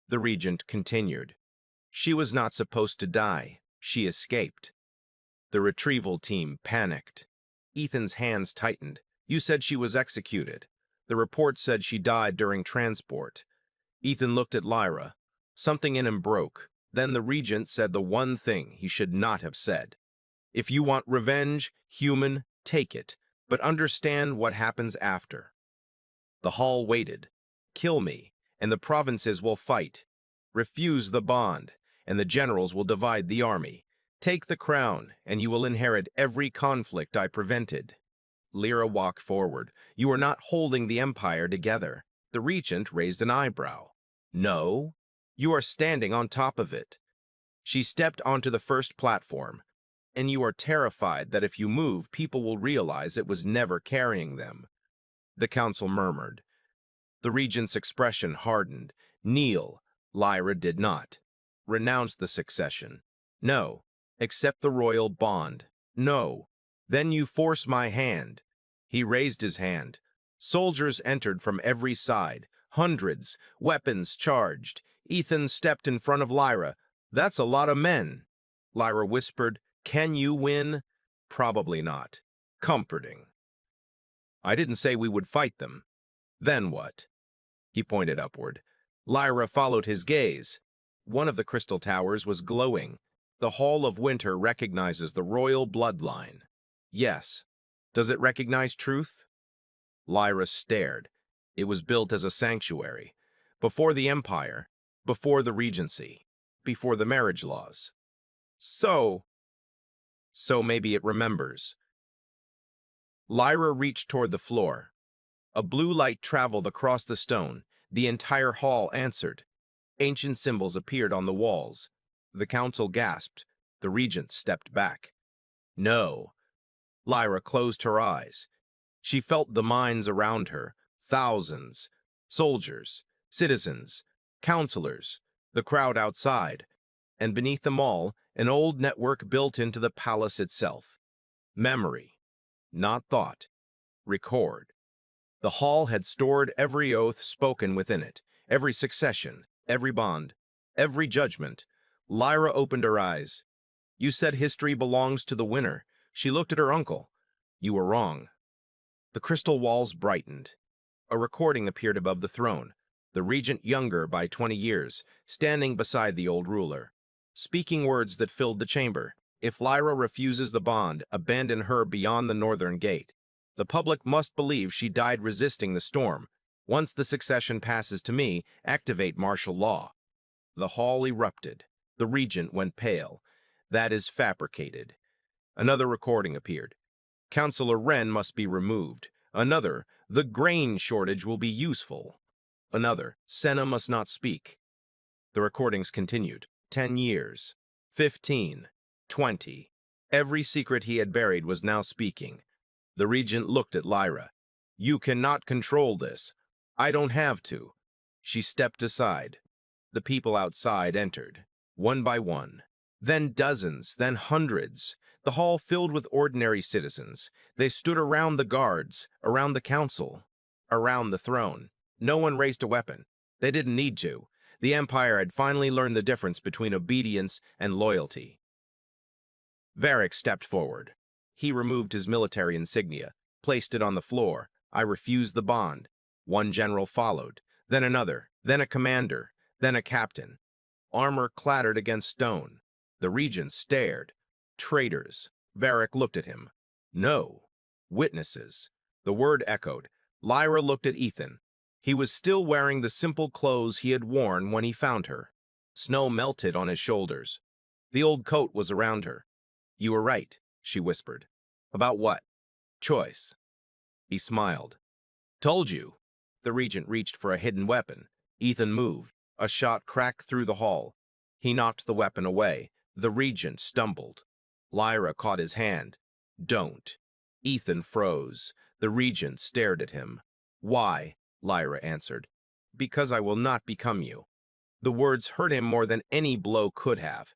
The regent continued. She was not supposed to die. She escaped. The retrieval team panicked. Ethan's hands tightened. You said she was executed. The report said she died during transport. Ethan looked at Lyra. Something in him broke. Then the regent said the one thing he should not have said. If you want revenge, human, take it, but understand what happens after. The hall waited. Kill me, and the provinces will fight. Refuse the bond, and the generals will divide the army. Take the crown, and you will inherit every conflict I prevented. Lyra walked forward. You are not holding the empire together. The regent raised an eyebrow. No, you are standing on top of it. She stepped onto the first platform, and you are terrified that if you move, people will realize it was never carrying them. The council murmured. The regent's expression hardened. Kneel. Lyra did not. Renounce the succession. No. Accept the royal bond. No. Then you force my hand. He raised his hand. Soldiers entered from every side. Hundreds. Weapons charged. Ethan stepped in front of Lyra. That's a lot of men. Lyra whispered, Can you win? Probably not. Comforting. I didn't say we would fight them. Then what? He pointed upward. Lyra followed his gaze. One of the crystal towers was glowing. The Hall of Winter recognizes the royal bloodline. Yes. Does it recognize truth? Lyra stared. It was built as a sanctuary. Before the Empire. Before the Regency. Before the marriage laws. So maybe it remembers. Lyra reached toward the floor. A blue light traveled across the stone. The entire hall answered. Ancient symbols appeared on the walls. The council gasped. The regent stepped back. No. Lyra closed her eyes. She felt the minds around her. Thousands. Soldiers. Citizens. Counselors. The crowd outside. And beneath them all, an old network built into the palace itself. Memory. Not thought. Record. The hall had stored every oath spoken within it, every succession, every bond, every judgment. Lyra opened her eyes. You said history belongs to the winner. She looked at her uncle. You were wrong. The crystal walls brightened. A recording appeared above the throne. The regent younger by 20 years, standing beside the old ruler, speaking words that filled the chamber. If Lyra refuses the bond, abandon her beyond the northern gate. The public must believe she died resisting the storm. Once the succession passes to me, activate martial law. The hall erupted. The regent went pale. That is fabricated. Another recording appeared. Councillor Wren must be removed. Another, the grain shortage will be useful. Another, Senna must not speak. The recordings continued. 10 years. 15. 20. Every secret he had buried was now speaking. The regent looked at Lyra. You cannot control this. I don't have to. She stepped aside. The people outside entered, one by one. Then dozens, then hundreds. The hall filled with ordinary citizens. They stood around the guards, around the council, around the throne. No one raised a weapon. They didn't need to. The Empire had finally learned the difference between obedience and loyalty. Varric stepped forward. He removed his military insignia, placed it on the floor. I refused the bond. One general followed, then another, then a commander, then a captain. Armor clattered against stone. The regent stared. Traitors. Varric looked at him. No. Witnesses. The word echoed. Lyra looked at Ethan. He was still wearing the simple clothes he had worn when he found her. Snow melted on his shoulders. The old coat was around her. You were right, she whispered. About what? Choice. He smiled. Told you. The regent reached for a hidden weapon. Ethan moved. A shot cracked through the hall. He knocked the weapon away. The regent stumbled. Lyra caught his hand. Don't. Ethan froze. The regent stared at him. Why? Lyra answered. Because I will not become you. The words hurt him more than any blow could have.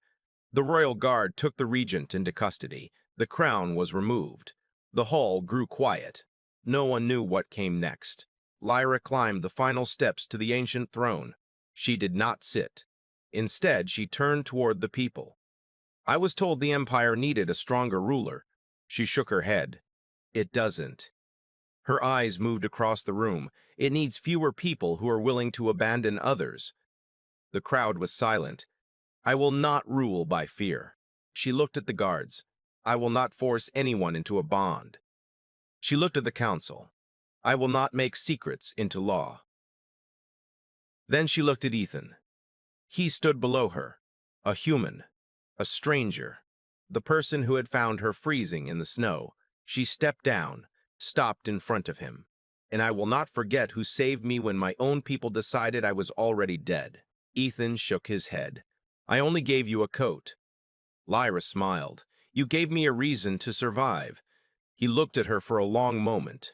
The royal guard took the regent into custody. The crown was removed. The hall grew quiet. No one knew what came next. Lyra climbed the final steps to the ancient throne. She did not sit. Instead, she turned toward the people. I was told the Empire needed a stronger ruler. She shook her head. It doesn't. Her eyes moved across the room. It needs fewer people who are willing to abandon others. The crowd was silent. I will not rule by fear. She looked at the guards. I will not force anyone into a bond. She looked at the council. I will not make secrets into law. Then she looked at Ethan. He stood below her, a human, a stranger, the person who had found her freezing in the snow. She stepped down, stopped in front of him. And I will not forget who saved me when my own people decided I was already dead. Ethan shook his head. I only gave you a coat. Lyra smiled. You gave me a reason to survive. He looked at her for a long moment.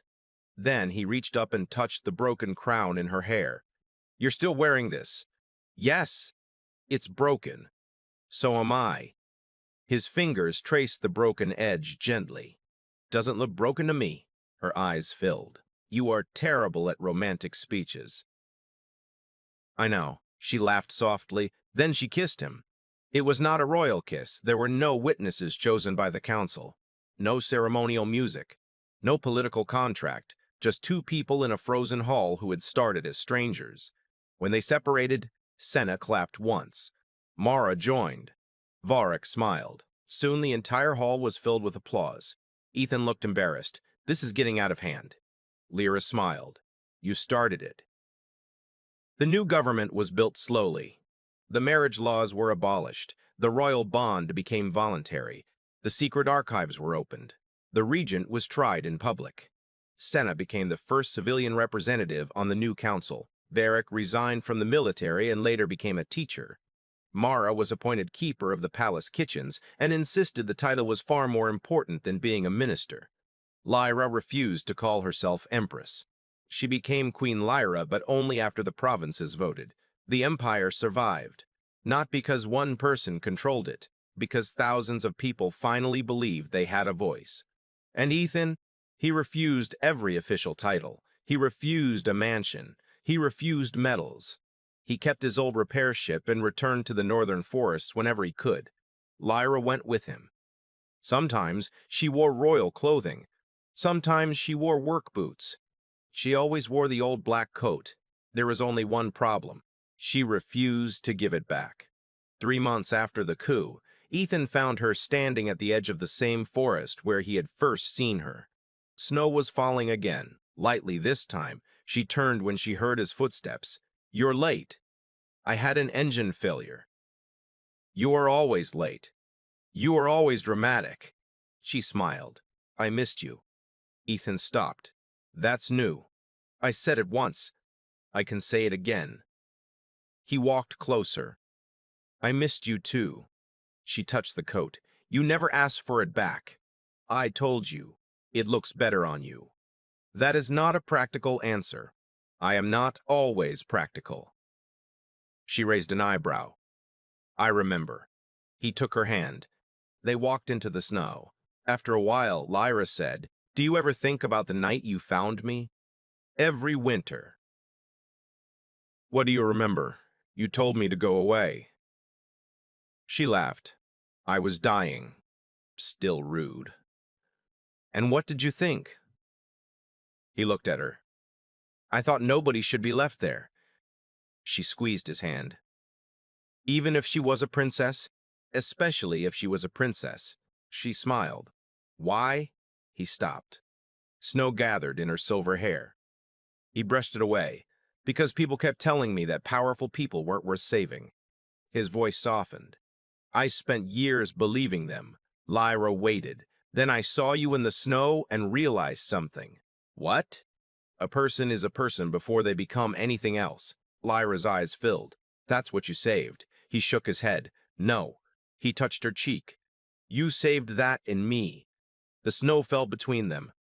Then he reached up and touched the broken crown in her hair. You're still wearing this? Yes, it's broken. So am I. His fingers traced the broken edge gently. Doesn't look broken to me. Her eyes filled. You are terrible at romantic speeches. I know. She laughed softly. Then she kissed him. It was not a royal kiss. There were no witnesses chosen by the council. No ceremonial music. No political contract. Just two people in a frozen hall who had started as strangers. When they separated, Senna clapped once. Mara joined. Varric smiled. Soon the entire hall was filled with applause. Ethan looked embarrassed. This is getting out of hand. Lyra smiled. You started it. The new government was built slowly. The marriage laws were abolished. The royal bond became voluntary. The secret archives were opened. The regent was tried in public. Senna became the first civilian representative on the new council. Varric resigned from the military and later became a teacher. Mara was appointed keeper of the palace kitchens and insisted the title was far more important than being a minister. Lyra refused to call herself empress. She became Queen Lyra, but only after the provinces voted. The empire survived, not because one person controlled it, because thousands of people finally believed they had a voice. And Ethan, he refused every official title. He refused a mansion. He refused medals. He kept his old repair ship and returned to the northern forests whenever he could. Lyra went with him. Sometimes she wore royal clothing. Sometimes she wore work boots. She always wore the old black coat. There was only one problem. She refused to give it back. 3 months after the coup, Ethan found her standing at the edge of the same forest where he had first seen her. Snow was falling again, lightly this time. She turned when she heard his footsteps. You're late. I had an engine failure. You are always late. You are always dramatic. She smiled. I missed you. Ethan stopped. That's new. I said it once. I can say it again. He walked closer. I missed you too. She touched the coat. You never asked for it back. I told you. It looks better on you. That is not a practical answer. I am not always practical. She raised an eyebrow. I remember. He took her hand. They walked into the snow. After a while, Lyra said, Do you ever think about the night you found me? Every winter. What do you remember? You told me to go away. She laughed. I was dying. Still rude. And what did you think? He looked at her. I thought nobody should be left there. She squeezed his hand. Even if she was a princess, especially if she was a princess. She smiled. Why? He stopped. Snow gathered in her silver hair. He brushed it away, because people kept telling me that powerful people weren't worth saving. His voice softened. I spent years believing them. Lyra waited. Then I saw you in the snow and realized something. What? A person is a person before they become anything else. Lyra's eyes filled. That's what you saved. He shook his head. No. He touched her cheek. You saved that in me. The snow fell between them.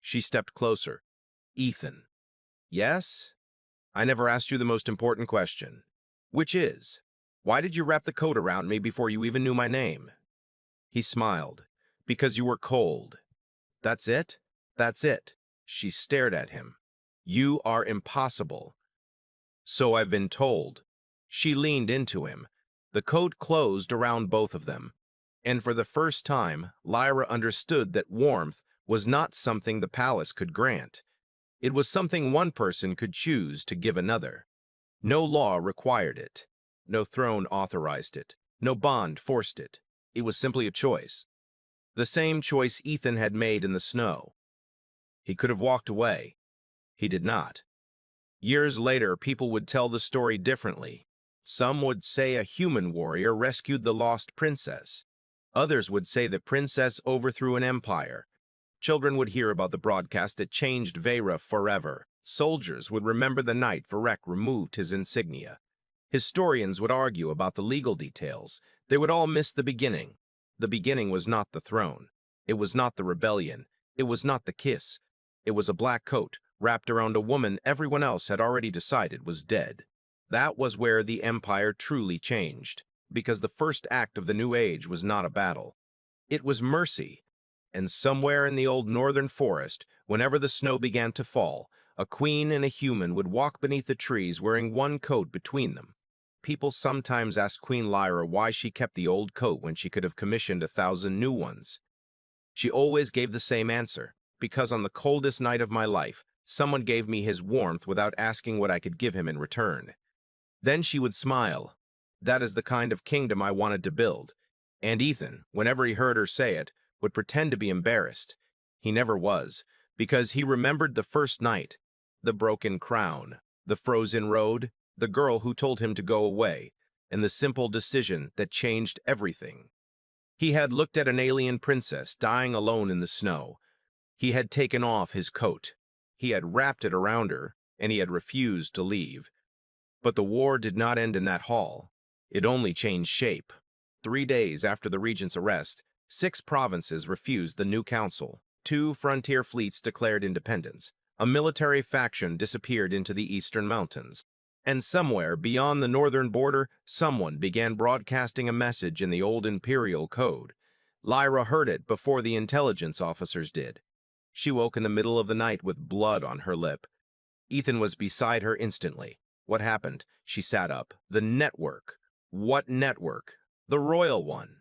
She stepped closer. Ethan. Yes? I never asked you the most important question. Which is, why did you wrap the coat around me before you even knew my name? He smiled. Because you were cold. That's it? That's it. She stared at him. You are impossible. So I've been told. She leaned into him. The coat closed around both of them. And for the first time, Lyra understood that warmth was not something the palace could grant. It was something one person could choose to give another. No law required it. No throne authorized it. No bond forced it. It was simply a choice. The same choice Ethan had made in the snow. He could have walked away. He did not. Years later, people would tell the story differently. Some would say a human warrior rescued the lost princess. Others would say the princess overthrew an empire. Children would hear about the broadcast that changed Vera forever. Soldiers would remember the night Varek removed his insignia. Historians would argue about the legal details. They would all miss the beginning. The beginning was not the throne. It was not the rebellion. It was not the kiss. It was a black coat wrapped around a woman everyone else had already decided was dead. That was where the empire truly changed, because the first act of the new age was not a battle. It was mercy. And somewhere in the old northern forest, whenever the snow began to fall, a queen and a human would walk beneath the trees wearing one coat between them. People sometimes asked Queen Lyra why she kept the old coat when she could have commissioned 1,000 new ones. She always gave the same answer: because on the coldest night of my life, someone gave me his warmth without asking what I could give him in return. Then she would smile. That is the kind of kingdom I wanted to build. And Ethan, whenever he heard her say it, would pretend to be embarrassed. He never was, because he remembered the first night, the broken crown, the frozen road, the girl who told him to go away, and the simple decision that changed everything. He had looked at an alien princess dying alone in the snow. He had taken off his coat. He had wrapped it around her, and he had refused to leave. But the war did not end in that hall. It only changed shape. 3 days after the regent's arrest, 6 provinces refused the new council. 2 frontier fleets declared independence. A military faction disappeared into the eastern mountains. And somewhere beyond the northern border, someone began broadcasting a message in the old imperial code. Lyra heard it before the intelligence officers did. She woke in the middle of the night with blood on her lip. Ethan was beside her instantly. What happened? She sat up. The network. What network? The royal one.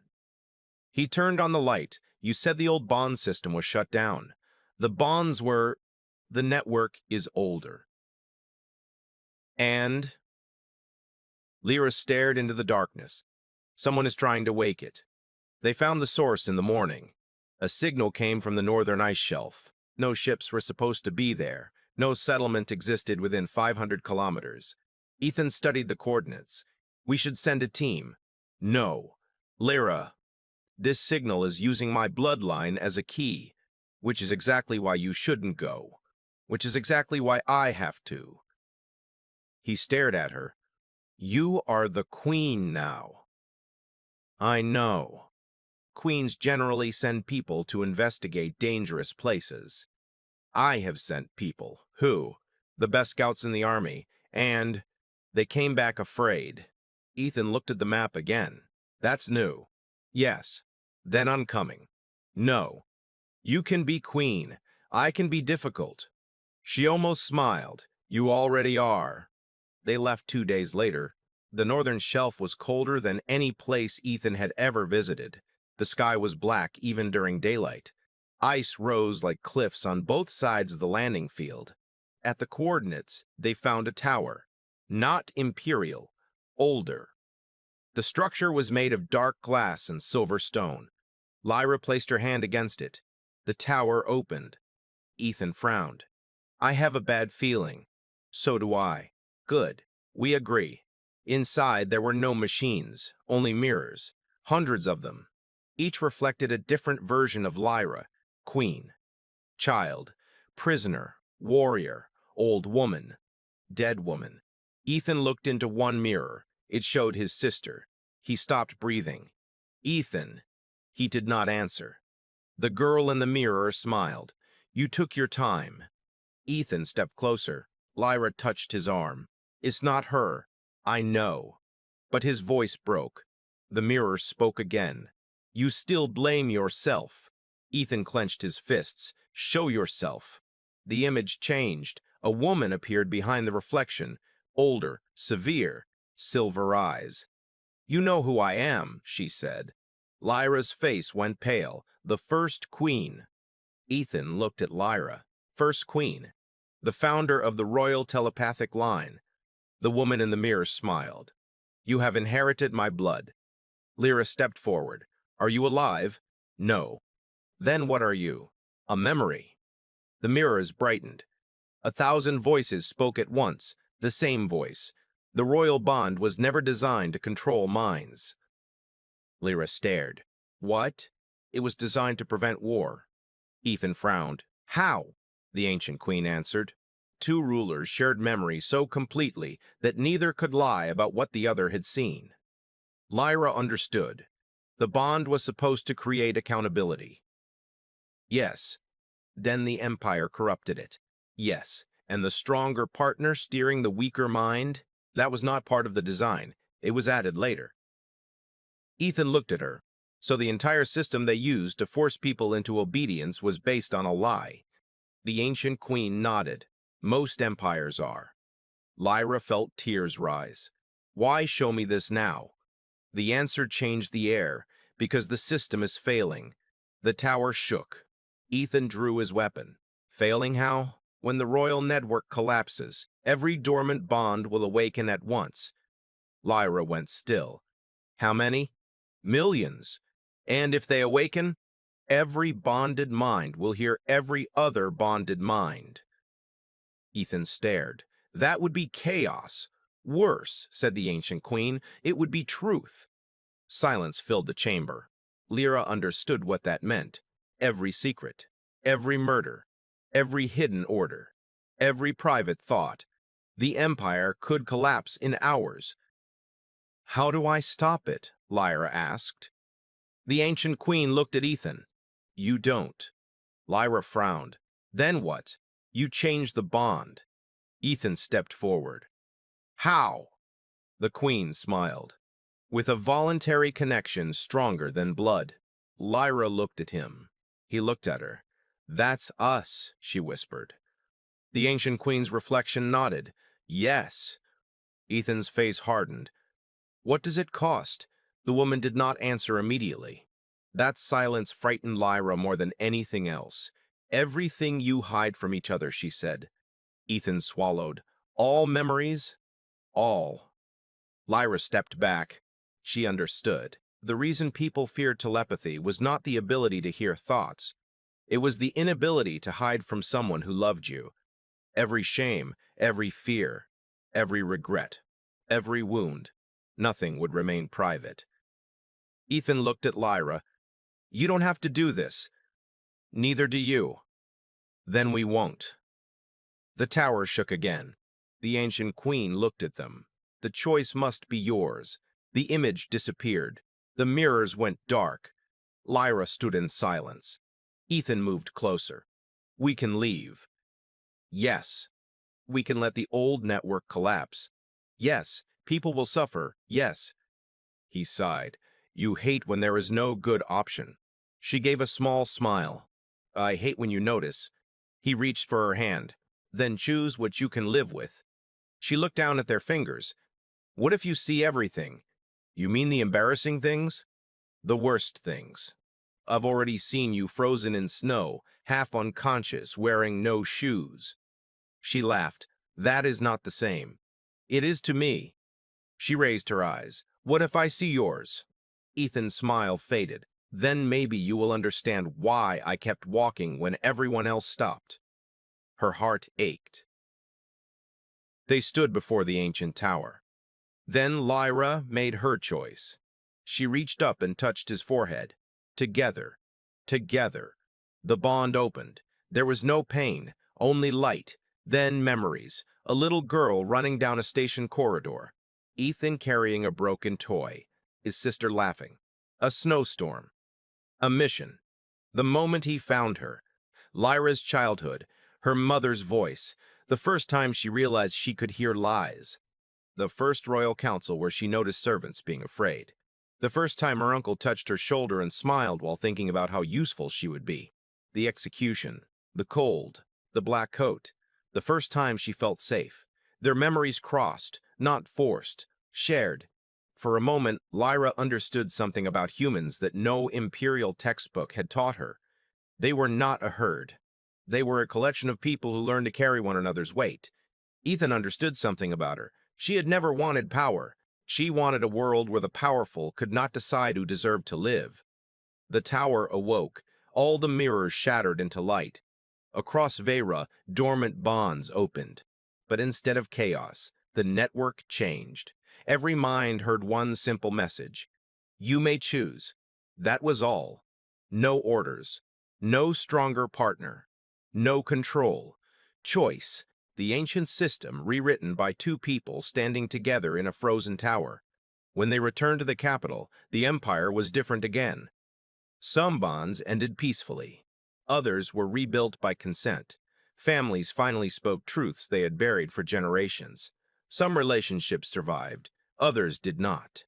He turned on the light. You said the old bond system was shut down. The bonds were... The network is older. And... Lyra stared into the darkness. Someone is trying to wake it. They found the source in the morning. A signal came from the northern ice shelf. No ships were supposed to be there. No settlement existed within 500 kilometers. Ethan studied the coordinates. We should send a team. No. Lyra, this signal is using my bloodline as a key, which is exactly why you shouldn't go, which is exactly why I have to. He stared at her. You are the queen now. I know. Queens generally send people to investigate dangerous places. I have sent people. Who? The best scouts in the army. And they came back afraid. Ethan looked at the map again. That's new. Yes. Then I'm coming. No. You can be queen. I can be difficult. She almost smiled. You already are. They left 2 days later. The northern shelf was colder than any place Ethan had ever visited. The sky was black even during daylight. Ice rose like cliffs on both sides of the landing field. At the coordinates, they found a tower. Not imperial, older. The structure was made of dark glass and silver stone. Lyra placed her hand against it. The tower opened. Ethan frowned. I have a bad feeling. So do I. Good. We agree. Inside, there were no machines, only mirrors. Hundreds of them. Each reflected a different version of Lyra. Queen, child, prisoner, warrior, old woman, dead woman. Ethan looked into one mirror. It showed his sister. He stopped breathing. Ethan. He did not answer. The girl in the mirror smiled. You took your time. Ethan stepped closer. Lyra touched his arm. It's not her. I know. But his voice broke. The mirror spoke again. You still blame yourself. Ethan clenched his fists. Show yourself. The image changed. A woman appeared behind the reflection. Older, severe, silver eyes. You know who I am, she said. Lyra's face went pale. The first queen. Ethan looked at Lyra, first queen, the founder of the royal telepathic line. The woman in the mirror smiled. You have inherited my blood. Lyra stepped forward. Are you alive? No. Then what are you? A memory. The mirrors brightened. 1,000 voices spoke at once, the same voice. The royal bond was never designed to control minds. Lyra stared. What? It was designed to prevent war. Ethan frowned. How? The ancient queen answered. Two rulers shared memory so completely that neither could lie about what the other had seen. Lyra understood. The bond was supposed to create accountability. Yes. Then the Empire corrupted it. Yes. And the stronger partner steering the weaker mind? That was not part of the design. It was added later. Ethan looked at her. So the entire system they used to force people into obedience was based on a lie. The ancient queen nodded. Most empires are. Lyra felt tears rise. Why show me this now? The answer changed the air, because the system is failing. The tower shook. Ethan drew his weapon. Failing how? When the royal network collapses, every dormant bond will awaken at once. Lyra went still. How many? Millions. And if they awaken, every bonded mind will hear every other bonded mind. Ethan stared. That would be chaos. Worse, said the ancient queen, it would be truth. Silence filled the chamber. Lyra understood what that meant. Every secret, every murder, every hidden order, every private thought. The empire could collapse in hours. How do I stop it? Lyra asked. The ancient queen looked at Ethan. You don't. Lyra frowned. Then what? You change the bond. Ethan stepped forward. How? The queen smiled. With a voluntary connection stronger than blood. Lyra looked at him. He looked at her. That's us, she whispered. The ancient queen's reflection nodded. Yes. Ethan's face hardened. What does it cost? The woman did not answer immediately. That silence frightened Lyra more than anything else. Everything you hide from each other, she said. Ethan swallowed. All memories? All. Lyra stepped back. She understood. The reason people feared telepathy was not the ability to hear thoughts. It was the inability to hide from someone who loved you. Every shame, every fear, every regret, every wound. Nothing would remain private. Ethan looked at Lyra. You don't have to do this. Neither do you. Then we won't. The tower shook again. The ancient queen looked at them. The choice must be yours. The image disappeared. The mirrors went dark. Lyra stood in silence. Ethan moved closer. We can leave. Yes. We can let the old network collapse. Yes. People will suffer. Yes. He sighed. You hate when there is no good option. She gave a small smile. I hate when you notice. He reached for her hand. Then choose what you can live with. She looked down at their fingers. What if you see everything? You mean the embarrassing things? The worst things. I've already seen you frozen in snow, half unconscious, wearing no shoes. She laughed. That is not the same. It is to me. She raised her eyes. What if I see yours? Ethan's smile faded. Then maybe you will understand why I kept walking when everyone else stopped. Her heart ached. They stood before the ancient tower. Then Lyra made her choice. She reached up and touched his forehead. Together. Together. The bond opened. There was no pain, only light. Then memories. A little girl running down a station corridor. Ethan carrying a broken toy. His sister laughing. A snowstorm. A mission. The moment he found her. Lyra's childhood. Her mother's voice. The first time she realized she could hear lies. The first royal council where she noticed servants being afraid. The first time her uncle touched her shoulder and smiled while thinking about how useful she would be. The execution. The cold. The black coat. The first time she felt safe. Their memories crossed, not forced, shared. For a moment, Lyra understood something about humans that no imperial textbook had taught her. They were not a herd. They were a collection of people who learned to carry one another's weight. Ethan understood something about her. She had never wanted power. She wanted a world where the powerful could not decide who deserved to live. The tower awoke. All the mirrors shattered into light. Across Vera, dormant bonds opened. But instead of chaos, the network changed. Every mind heard one simple message. You may choose. That was all. No orders. No stronger partner. No control. Choice. The ancient system rewritten by two people standing together in a frozen tower. When they returned to the capital, the empire was different again. Some bonds ended peacefully. Others were rebuilt by consent. Families finally spoke truths they had buried for generations. Some relationships survived, others did not.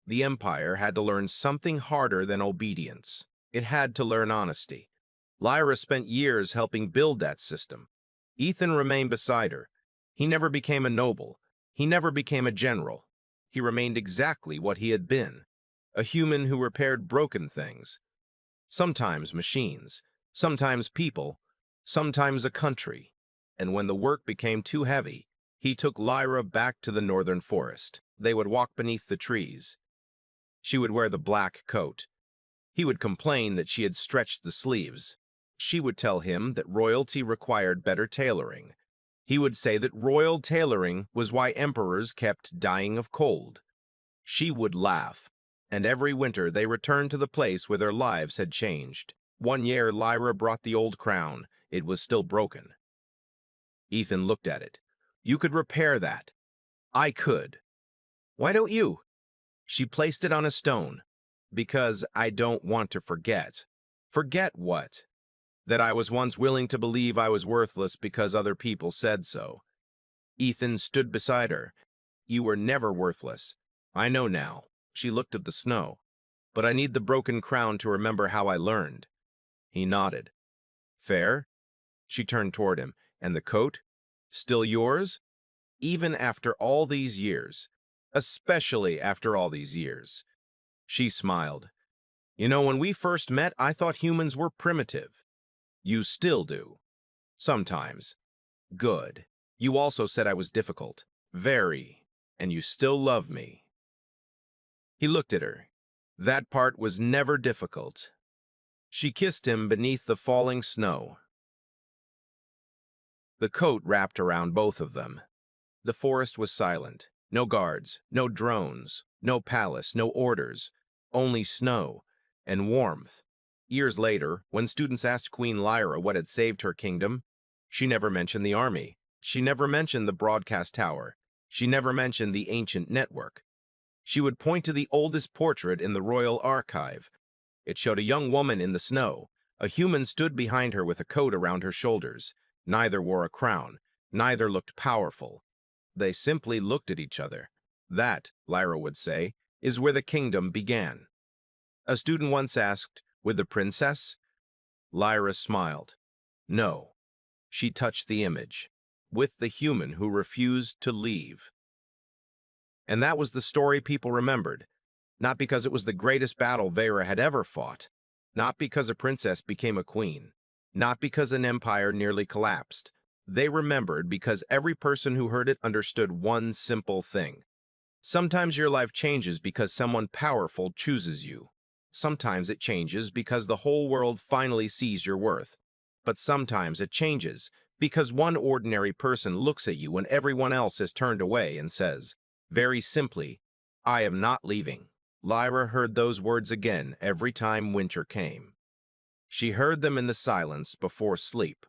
The empire had to learn something harder than obedience. It had to learn honesty. Lyra spent years helping build that system. Ethan remained beside her. He never became a noble. He never became a general. He remained exactly what he had been, a human who repaired broken things. Sometimes machines, sometimes people, sometimes a country. And when the work became too heavy, he took Lyra back to the northern forest. They would walk beneath the trees. She would wear the black coat. He would complain that she had stretched the sleeves. She would tell him that royalty required better tailoring. He would say that royal tailoring was why emperors kept dying of cold. She would laugh, and every winter they returned to the place where their lives had changed. One year, Lyra brought the old crown. It was still broken. Ethan looked at it. You could repair that. I could. Why don't you? She placed it on a stone. Because I don't want to forget. Forget what? That I was once willing to believe I was worthless because other people said so. Ethan stood beside her. You were never worthless. I know now. She looked at the snow. But I need the broken crown to remember how I learned. He nodded. Fair? She turned toward him. And the coat? Still yours? Even after all these years. Especially after all these years. She smiled. You know, when we first met, I thought humans were primitive. You still do. Sometimes. Good. You also said I was difficult. Very. And you still love me. He looked at her. That part was never difficult. She kissed him beneath the falling snow. The coat wrapped around both of them. The forest was silent. No guards, no drones, no palace, no orders. Only snow and warmth. Years later, when students asked Queen Lyra what had saved her kingdom, she never mentioned the army. She never mentioned the broadcast tower. She never mentioned the ancient network. She would point to the oldest portrait in the royal archive. It showed a young woman in the snow. A human stood behind her with a coat around her shoulders. Neither wore a crown. Neither looked powerful. They simply looked at each other. That, Lyra would say, is where the kingdom began. A student once asked, with the princess? Lyra smiled. No. She touched the image, with the human who refused to leave. And that was the story people remembered, not because it was the greatest battle Vera had ever fought, not because a princess became a queen, not because an empire nearly collapsed. They remembered because every person who heard it understood one simple thing. Sometimes your life changes because someone powerful chooses you. Sometimes it changes because the whole world finally sees your worth. But sometimes it changes because one ordinary person looks at you when everyone else has turned away and says, very simply, I am not leaving. Lyra heard those words again every time winter came. She heard them in the silence before sleep.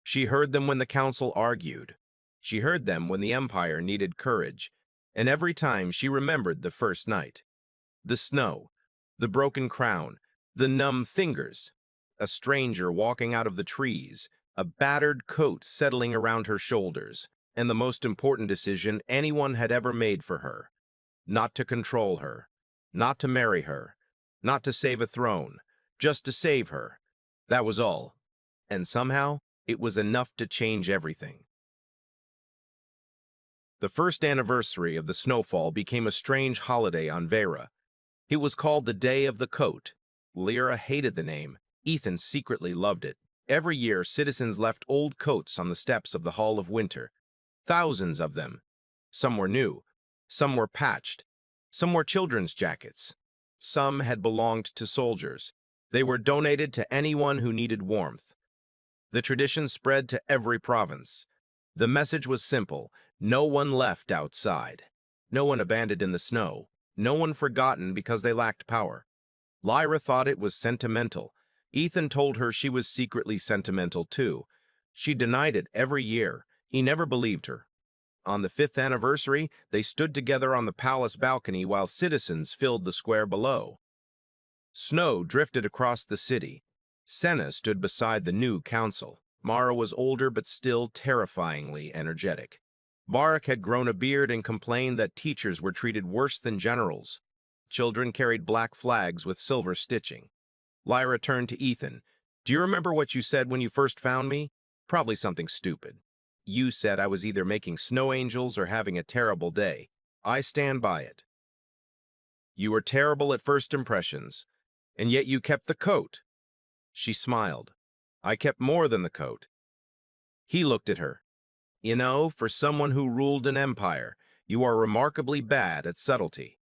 She heard them when the council argued. She heard them when the empire needed courage. And every time she remembered the first night. The snow, the broken crown, the numb fingers, a stranger walking out of the trees, a battered coat settling around her shoulders, and the most important decision anyone had ever made for her. Not to control her, not to marry her, not to save a throne, just to save her. That was all. And somehow, it was enough to change everything. The first anniversary of the snowfall became a strange holiday on Vera. It was called the Day of the Coat. Lyra hated the name. Ethan secretly loved it. Every year, citizens left old coats on the steps of the Hall of Winter. Thousands of them. Some were new. Some were patched. Some were children's jackets. Some had belonged to soldiers. They were donated to anyone who needed warmth. The tradition spread to every province. The message was simple: no one left outside. No one abandoned in the snow. No one forgotten because they lacked power. Lyra thought it was sentimental. Ethan told her she was secretly sentimental too. She denied it every year. He never believed her. On the 5th anniversary, they stood together on the palace balcony while citizens filled the square below. Snow drifted across the city. Senna stood beside the new council. Mara was older but still terrifyingly energetic. Varric had grown a beard and complained that teachers were treated worse than generals. Children carried black flags with silver stitching. Lyra turned to Ethan. "Do you remember what you said when you first found me? Probably something stupid. You said I was either making snow angels or having a terrible day. I stand by it. You were terrible at first impressions, and yet you kept the coat." She smiled. "I kept more than the coat." He looked at her. "You know, for someone who ruled an empire, you are remarkably bad at subtlety.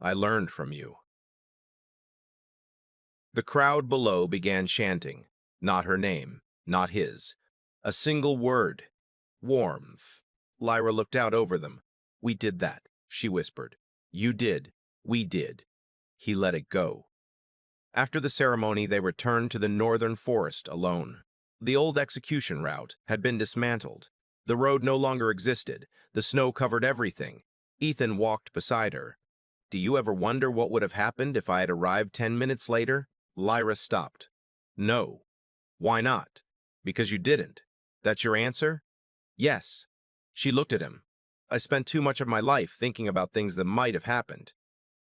I learned from you." The crowd below began chanting. Not her name, not his. A single word. Warmth. Lyra looked out over them. "We did that," she whispered. "You did. We did." He let it go. After the ceremony, they returned to the northern forest alone. The old execution route had been dismantled. The road no longer existed. The snow covered everything. Ethan walked beside her. "Do you ever wonder what would have happened if I had arrived 10 minutes later?" Lyra stopped. "No." "Why not?" "Because you didn't." "That's your answer?" "Yes." She looked at him. "I spent too much of my life thinking about things that might have happened.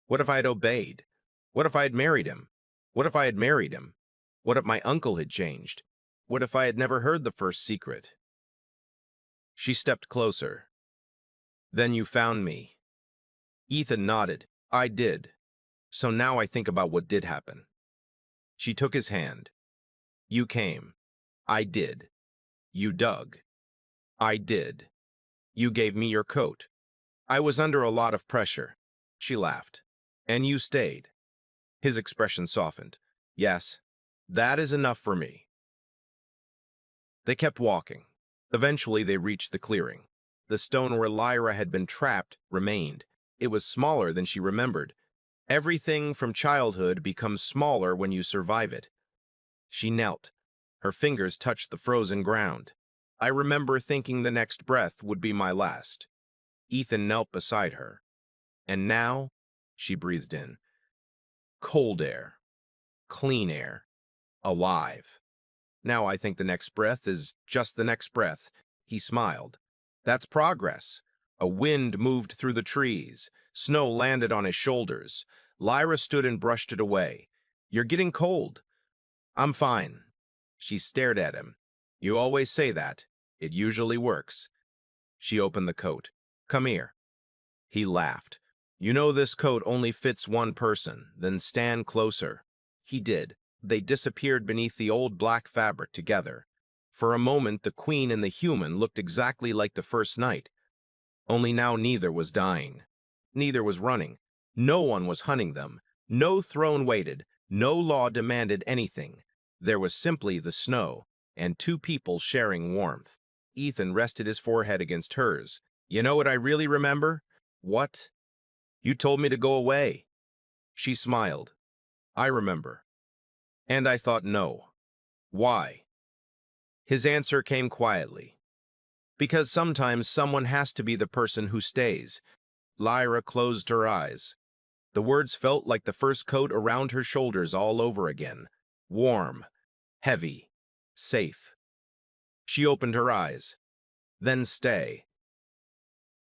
What if I had obeyed? What if I had married him? What if I had married him? What if my uncle had changed? What if I had never heard the first secret?" She stepped closer. "Then you found me." Ethan nodded. "I did. So now I think about what did happen." She took his hand. "You came. I did. You dug. I did. You gave me your coat. I was under a lot of pressure." She laughed. "And you stayed." His expression softened. "Yes, that is enough for me." They kept walking. Eventually they reached the clearing. The stone where Lyra had been trapped remained. It was smaller than she remembered. Everything from childhood becomes smaller when you survive it. She knelt. Her fingers touched the frozen ground. "I remember thinking the next breath would be my last." Ethan knelt beside her. "And now," she breathed in, "cold air, clean air, alive. Now I think the next breath is just the next breath." He smiled. "That's progress." A wind moved through the trees. Snow landed on his shoulders. Lyra stood and brushed it away. "You're getting cold." "I'm fine." She stared at him. "You always say that. It usually works." She opened the coat. "Come here." He laughed. "You know this coat only fits one person, then stand closer." He did. They disappeared beneath the old black fabric together. For a moment, the queen and the human looked exactly like the first night. Only now neither was dying. Neither was running. No one was hunting them. No throne waited. No law demanded anything. There was simply the snow, and two people sharing warmth. Ethan rested his forehead against hers. "You know what I really remember?" "What?" "You told me to go away." She smiled. "I remember." And I thought no. "Why?" His answer came quietly. "Because sometimes someone has to be the person who stays." Lyra closed her eyes. The words felt like the first coat around her shoulders all over again. Warm, heavy, safe. She opened her eyes. "Then stay."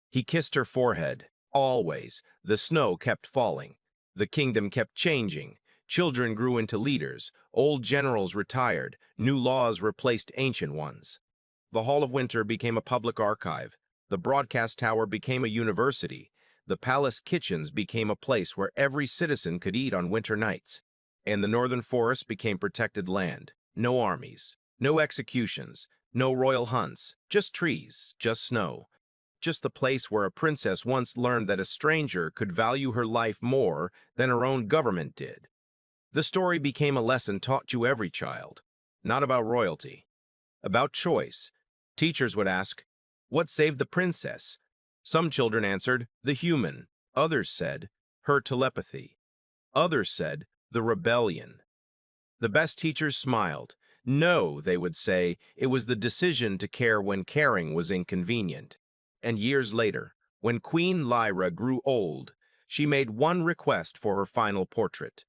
He kissed her forehead. Always. The snow kept falling. The kingdom kept changing. Children grew into leaders. Old generals retired. New laws replaced ancient ones. The Hall of Winter became a public archive. The broadcast tower became a university. The palace kitchens became a place where every citizen could eat on winter nights. and the northern forest became protected land. No armies, no executions, no royal hunts, just trees, just snow. Just the place where a princess once learned that a stranger could value her life more than her own government did. The story became a lesson taught to every child, not about royalty, about choice. Teachers would ask, "What saved the princess?" Some children answered, "The human." Others said, "Her telepathy." Others said, "The rebellion." The best teachers smiled. "No," they would say, "it was the decision to care when caring was inconvenient." And years later, when Queen Lyra grew old, she made one request for her final portrait.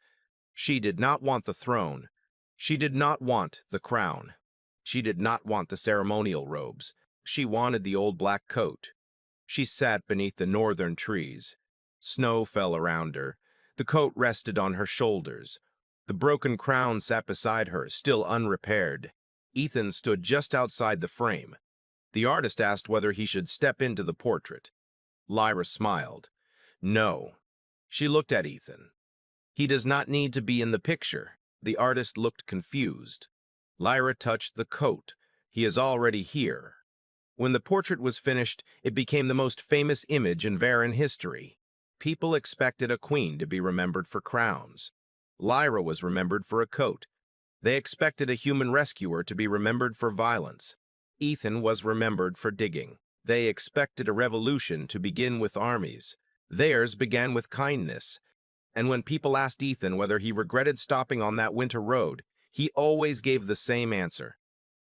She did not want the throne. She did not want the crown. She did not want the ceremonial robes. She wanted the old black coat. She sat beneath the northern trees. Snow fell around her. The coat rested on her shoulders. The broken crown sat beside her, still unrepaired. Ethan stood just outside the frame. The artist asked whether he should step into the portrait. Lyra smiled. "No." She looked at Ethan. "He does not need to be in the picture." The artist looked confused. Lyra touched the coat. "He is already here." When the portrait was finished, it became the most famous image in Varan history. People expected a queen to be remembered for crowns. Lyra was remembered for a coat. They expected a human rescuer to be remembered for violence. Ethan was remembered for digging. They expected a revolution to begin with armies. Theirs began with kindness. And when people asked Ethan whether he regretted stopping on that winter road, he always gave the same answer: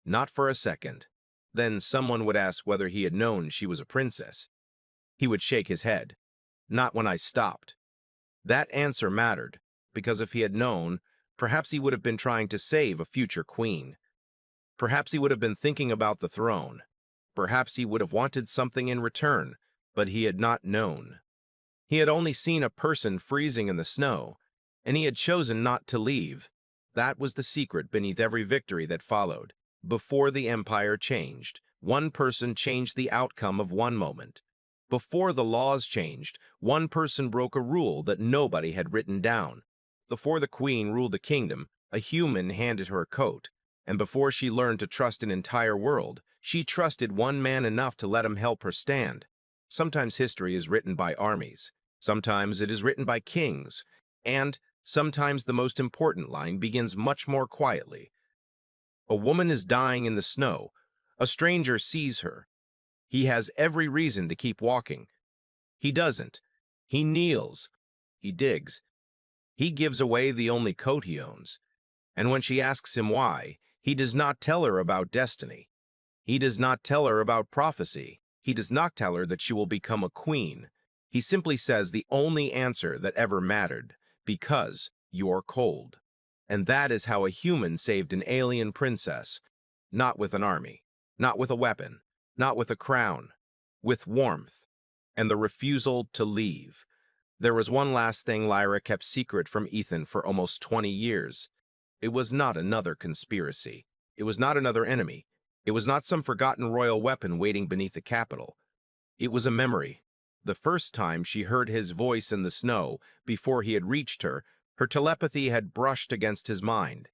"Not for a second." Then someone would ask whether he had known she was a princess. He would shake his head. "Not when I stopped." That answer mattered, because if he had known, perhaps he would have been trying to save a future queen. Perhaps he would have been thinking about the throne. Perhaps he would have wanted something in return, but he had not known. He had only seen a person freezing in the snow, and he had chosen not to leave. That was the secret beneath every victory that followed. Before the empire changed, one person changed the outcome of one moment. Before the laws changed, one person broke a rule that nobody had written down. Before the queen ruled the kingdom, a human handed her a coat. And before she learned to trust an entire world, she trusted one man enough to let him help her stand. Sometimes history is written by armies. Sometimes it is written by kings. And sometimes the most important line begins much more quietly. A woman is dying in the snow. A stranger sees her. He has every reason to keep walking. He doesn't. He kneels. He digs. He gives away the only coat he owns. And when she asks him why, he does not tell her about destiny. He does not tell her about prophecy. He does not tell her that she will become a queen. He simply says the only answer that ever mattered: "Because you're cold." And that is how a human saved an alien princess. Not with an army, not with a weapon, not with a crown, with warmth and the refusal to leave. There was one last thing Lyra kept secret from Ethan for almost 20 years. It was not another conspiracy. It was not another enemy. It was not some forgotten royal weapon waiting beneath the capital. It was a memory. The first time she heard his voice in the snow, before he had reached her, her telepathy had brushed against his mind.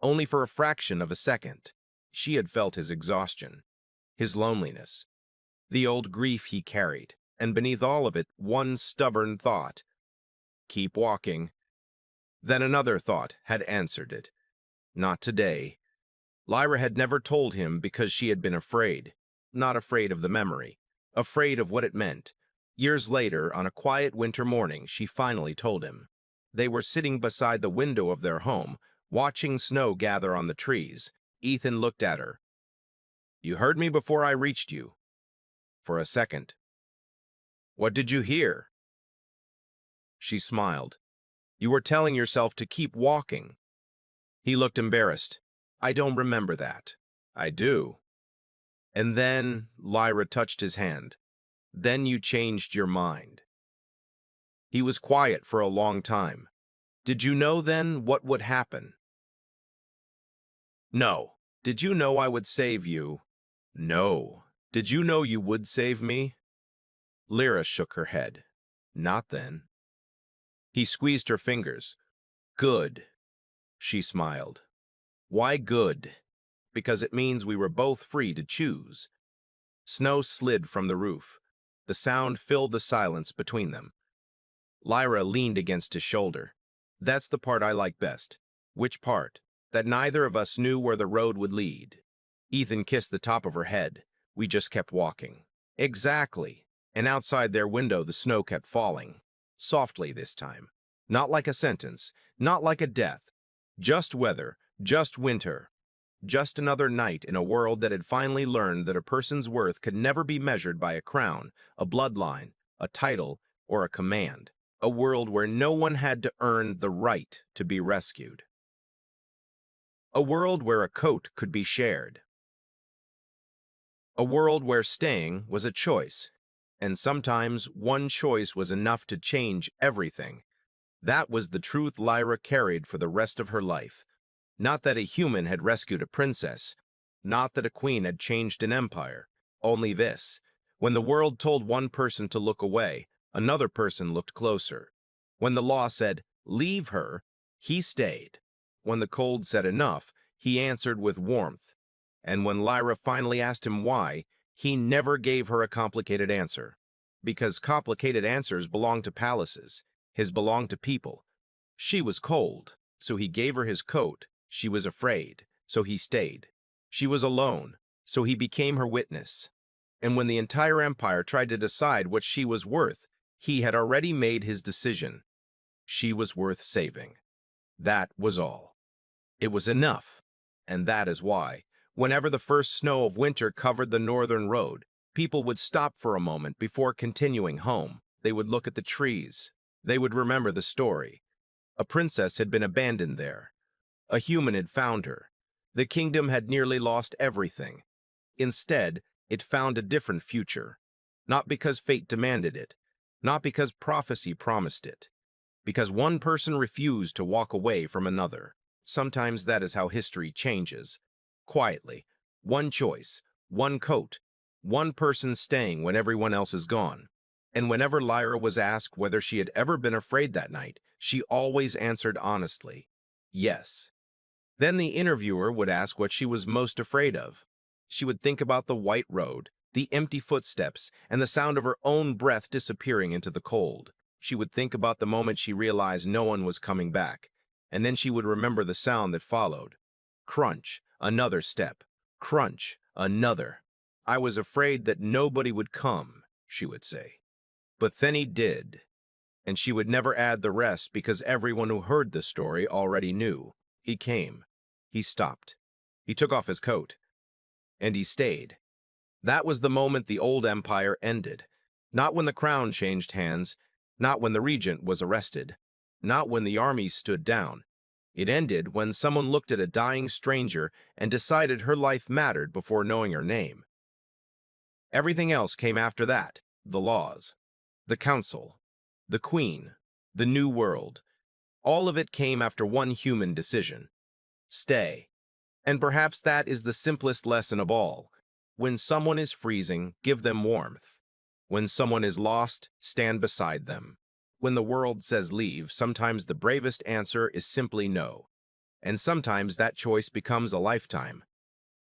Only for a fraction of a second. She had felt his exhaustion, his loneliness, the old grief he carried, and beneath all of it, one stubborn thought: "Keep walking." Then another thought had answered it: "Not today." Lyra had never told him because she had been afraid. Not afraid of the memory, afraid of what it meant. Years later, on a quiet winter morning, she finally told him. They were sitting beside the window of their home, watching snow gather on the trees. Ethan looked at her. "You heard me before I reached you." For a second. "What did you hear?" She smiled. "You were telling yourself to keep walking." He looked embarrassed. "I don't remember that." "I do." And then Lyra touched his hand. "Then you changed your mind." He was quiet for a long time. "Did you know then what would happen?" "No." "Did you know I would save you?" "No." "Did you know you would save me?" Lyra shook her head. "Not then." He squeezed her fingers. "Good." she smiled. Why good? Because it means we were both free to choose. Snow slid from the roof. The sound filled the silence between them. Lyra leaned against his shoulder. That's the part I like best. Which part? That neither of us knew where the road would lead. Ethan kissed the top of her head. We just kept walking. Exactly. And outside their window the snow kept falling. Softly this time. Not like a sentence, not like a death. Just weather, just winter. Just another night in a world that had finally learned that a person's worth could never be measured by a crown, a bloodline, a title, or a command. A world where no one had to earn the right to be rescued. A world where a coat could be shared. A world where staying was a choice, and sometimes one choice was enough to change everything. That was the truth Lyra carried for the rest of her life. Not that a human had rescued a princess, not that a queen had changed an empire. Only this: when the world told one person to look away, another person looked closer. When the law said, "Leave her," he stayed. When the cold said enough, he answered with warmth. And when Lyra finally asked him why, he never gave her a complicated answer. Because complicated answers belong to palaces. His belonged to people. She was cold, so he gave her his coat. She was afraid, so he stayed. She was alone, so he became her witness. And when the entire empire tried to decide what she was worth, he had already made his decision. She was worth saving. That was all. It was enough. And that is why, whenever the first snow of winter covered the northern road, people would stop for a moment before continuing home. They would look at the trees. They would remember the story. A princess had been abandoned there. A human had found her. The kingdom had nearly lost everything. Instead, it found a different future. Not because fate demanded it. Not because prophecy promised it. Because one person refused to walk away from another. Sometimes that is how history changes. Quietly. One choice. One coat. One person staying when everyone else is gone. And whenever Lyra was asked whether she had ever been afraid that night, she always answered honestly, yes. Then the interviewer would ask what she was most afraid of. She would think about the white road, the empty footsteps, and the sound of her own breath disappearing into the cold. She would think about the moment she realized no one was coming back, and then she would remember the sound that followed. Crunch, another step. Crunch, another. I was afraid that nobody would come, she would say. But then he did. And she would never add the rest because everyone who heard the story already knew. He came. He stopped. He took off his coat. And he stayed. That was the moment the old empire ended. Not when the crown changed hands. Not when the regent was arrested. Not when the army stood down. It ended when someone looked at a dying stranger and decided her life mattered before knowing her name. Everything else came after that. The laws. The council. The queen. The new world. All of it came after one human decision. Stay. And perhaps that is the simplest lesson of all. When someone is freezing, give them warmth. When someone is lost, stand beside them. When the world says leave, sometimes the bravest answer is simply no. And sometimes that choice becomes a lifetime.